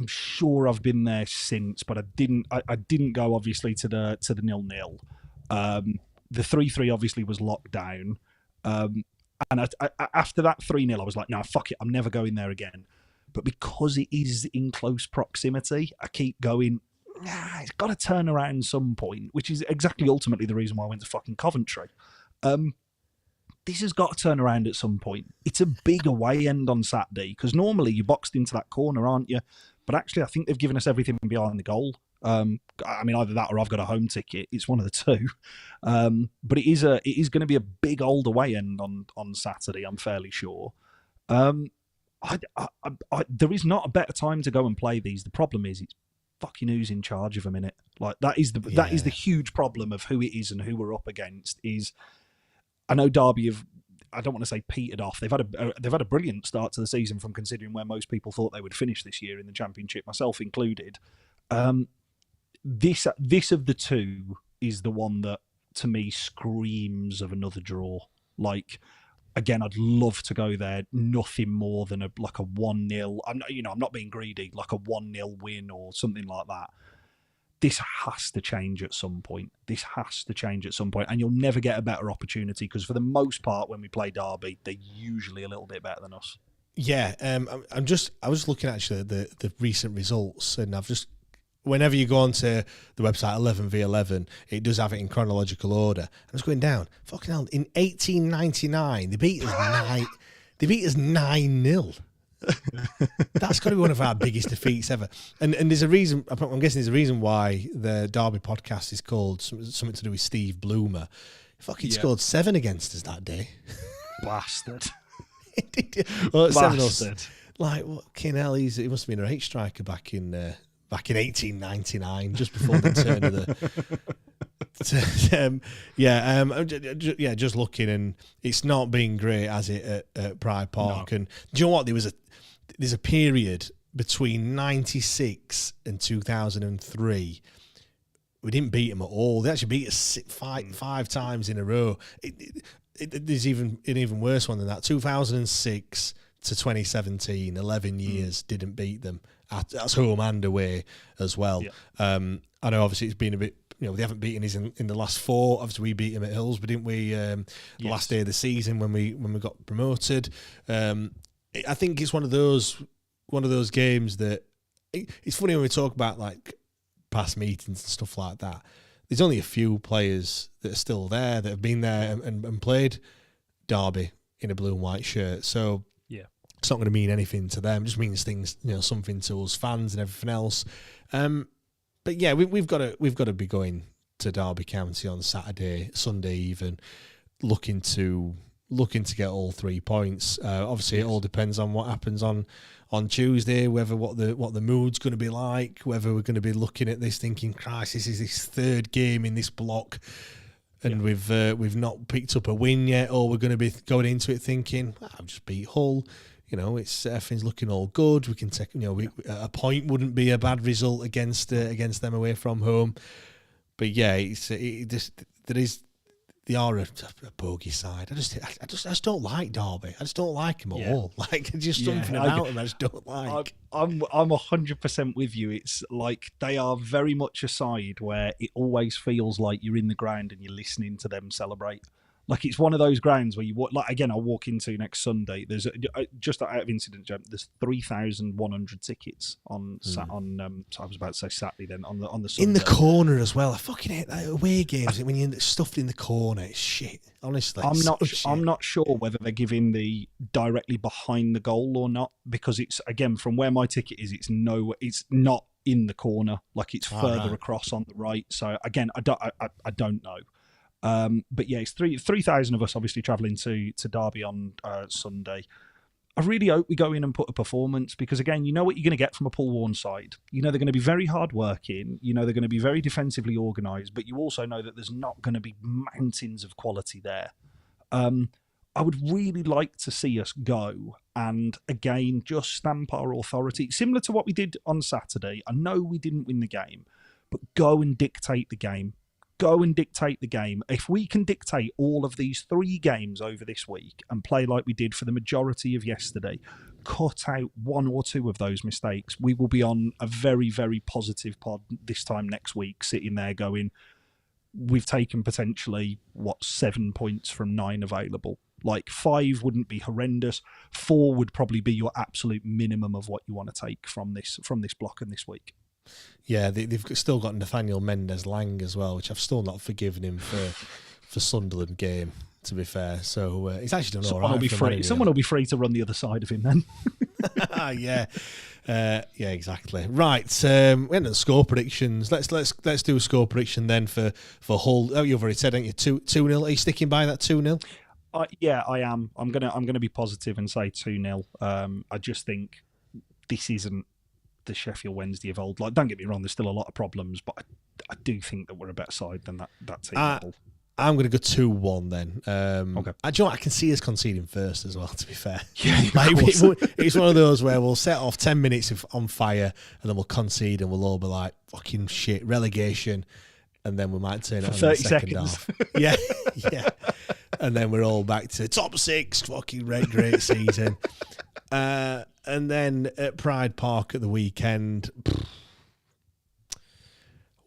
sure I've been there since, but I didn't go obviously to the 0-0. The 3-3 obviously was locked down. And after that 3-0, I was like, no, fuck it, I'm never going there again. But because it is in close proximity, I keep going, it's got to turn around some point, which is exactly ultimately the reason why I went to fucking Coventry. This has got to turn around at some point. It's a big away end on Saturday because normally you're boxed into that corner, aren't you? But actually, I think they've given us everything behind the goal. I mean, either that or I've got a home ticket. It's one of the two. But it is going to be a big old away end on Saturday, I'm fairly sure. There is not a better time to go and play these. The problem is it's fucking who's in charge of them, innit? Like that is the huge problem of who it is and who we're up against. Is I know Derby have, I don't want to say petered off. They've had a brilliant start to the season from considering where most people thought they would finish this year in the Championship, myself included. This of the two is the one that to me screams of another draw. Like, again, I'd love to go there. Nothing more than a 1-0. I'm not being greedy. Like a 1-0 win or something like that. This has to change at some point. And you'll never get a better opportunity because for the most part, when we play Derby, they're usually a little bit better than us. Yeah, I was looking actually at the recent results, and I've just, whenever you go onto the website 11v11, it does have it in chronological order. I was going down. Fucking hell! In 1899, they beat us 9-0. That's got to be one of our biggest defeats ever. And there's a reason. I'm guessing there's a reason why the Derby podcast is called something to do with Steve Bloomer. Fucking scored 7 against us that day. Bastard. Bastard. Like, what? Fucking hell, he must have been a right striker back in 1899, just before the turn of the. Just looking, and it's not been great, has it, at Pride Park? No. And do you know what? There's a period between 96 and 2003. We didn't beat them at all. They actually beat us five times in a row. There's an even worse one than that. 2006 to 2017, 11 years didn't beat them. That's home and away as well. Yeah. I know obviously it's been a bit, they haven't beaten us in the last 4. Obviously we beat them at Hillsborough, didn't we? The last day of the season when we got promoted. I think it's one of those games that it's funny when we talk about like past meetings and stuff like that. There's only a few players that are still there that have been there and played Derby in a blue and white shirt. So it's not going to mean anything to them. It just means things, something to us fans and everything else. But yeah, we've got to be going to Derby County on Sunday even, looking to get all 3 points. Obviously, it all depends on what happens on Tuesday, whether what the mood's going to be like, whether we're going to be looking at this thinking, Christ, this is this third game in this block, and we've not picked up a win yet, or we're going to be going into it thinking, I've just beat Hull. It's everything's looking all good. We can take, a point wouldn't be a bad result against them away from home. But yeah, they are a bogey side. I just don't like Derby. I just don't like them at all. Like, just something about them I just don't like. I'm 100% with you. It's like they are very much a side where it always feels like you're in the ground and you're listening to them celebrate. Like, it's one of those grounds where I'll walk into next Sunday. There's just out of incident, there's 3,100 tickets on. So I was about to say Saturday. Then on the Sunday. In the corner as well. I fucking hate that away games when you're stuffed in the corner. It's shit. Honestly, I'm not sure whether they're giving the directly behind the goal or not, because it's, again, from where my ticket is, it's not in the corner. Like, it's further across on the right. So again, I don't know. But yeah, it's 3,000 of us obviously travelling to Derby on Sunday. I really hope we go in and put a performance, because again, you know what you're going to get from a Paul Warne side. You know they're going to be very hard working. You know they're going to be very defensively organised, but you also know that there's not going to be mountains of quality there. I would really like to see us go and again just stamp our authority, similar to what we did on Saturday. I know we didn't win the game, but go and dictate the game. Go and dictate the game. If we can dictate all of these 3 games over this week and play like we did for the majority of yesterday, cut out 1 or 2 of those mistakes, we will be on a very, very positive pod this time next week, sitting there going, we've taken potentially, 7 points from 9 available. Like, 5 wouldn't be horrendous. 4 would probably be your absolute minimum of what you want to take from this block and this week. Yeah, they've still got Nathaniel Mendes-Lang as well, which I've still not forgiven him for Sunderland game, to be fair. So he's actually done all right. Someone will be free to run the other side of him then. Yeah, exactly. Right, we had the score predictions. Let's do a score prediction then for Hull. Oh, you've already said, haven't you? 2-0. Are you sticking by that 2-0? Yeah, I am. I'm gonna be positive and say 2-0. I just think this isn't the Sheffield Wednesday of old. Like, don't get me wrong, there's still a lot of problems, but I do think that we're a better side than that team. I'm going to go 2-1 then. Okay. Do you know what? I can see us conceding first as well, to be fair. Yeah, it's one of those where we'll set off 10 minutes on fire and then we'll concede and we'll all be like, fucking shit, relegation. And then we might turn it on 30 in the second seconds. half. Yeah. And then we're all back to top 6, fucking great season. And then at Pride Park at the weekend,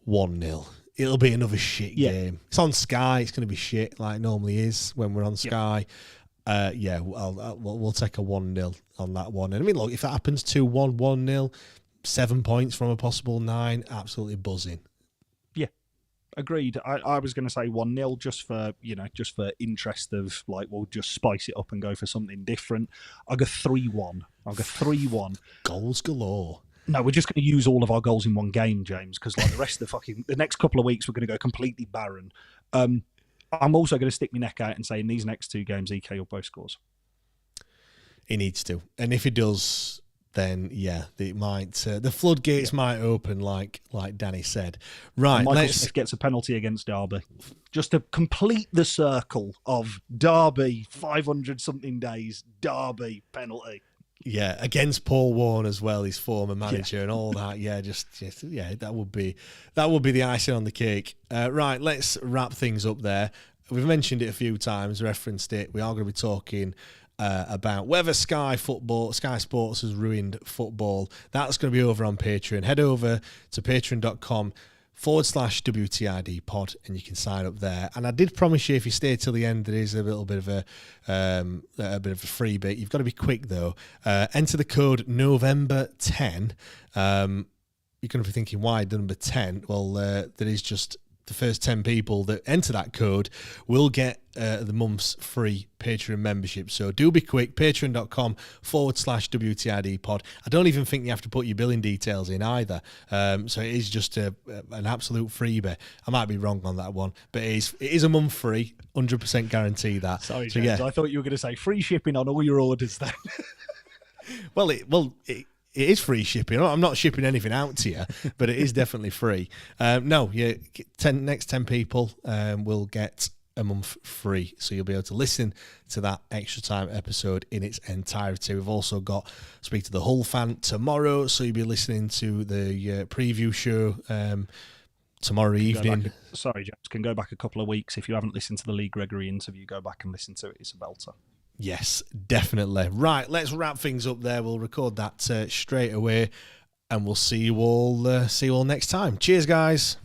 1-0. It'll be another shit game. It's on Sky. It's going to be shit like it normally is when we're on Sky. We'll take a 1-0 on that one. And I mean, look, if that happens 2-1, 1-0, 7 points from a possible 9, absolutely buzzing. Agreed. I was going to say 1-0 just for interest of, like, we'll just spice it up and go for something different. I'll go 3-1. Goals galore. No, we're just going to use all of our goals in one game, James, because like the rest of the next couple of weeks we're going to go completely barren. I'm also going to stick my neck out and say in these next 2 games, Ike Ugbo scores. He needs to, and if he does, then it might. The floodgates might open, like Danny said. Right, and Michael Smith gets a penalty against Derby, just to complete the circle of Derby 500 something days. Derby penalty. Yeah, against Paul Warne as well, his former manager, and all that. Yeah, that would be the icing on the cake. Right, let's wrap things up there. We've mentioned it a few times, referenced it. We are going to be talking about whether Sky Sports has ruined football. That's going to be over on Patreon. Head over to patreon.com/WTID pod and you can sign up there. And I did promise you, if you stay till the end, there is a little bit of a free bit. You've got to be quick though. Enter the code November10. You're going to be thinking, why the number 10? Well, there is just the first 10 people that enter that code will get the month's free Patreon membership. So do be quick, patreon.com/WTID pod. I don't even think you have to put your billing details in either. So it is just an absolute freebie. I might be wrong on that one, but it is a month free, 100% guarantee that. Sorry, so, James, I thought you were going to say free shipping on all your orders then. Well, it is free shipping. I'm not shipping anything out to you, but it is definitely free. Next 10 people will get a month free, so you'll be able to listen to that Extra Time episode in its entirety. We've also got Speak to the Hull Fan tomorrow, so you'll be listening to the preview show tomorrow evening. James, can go back a couple of weeks. If you haven't listened to the Lee Gregory interview, go back and listen to it. It's a belter. Yes, definitely. Right, let's wrap things up there. We'll record that straight away, and we'll see you all next time. Cheers, guys.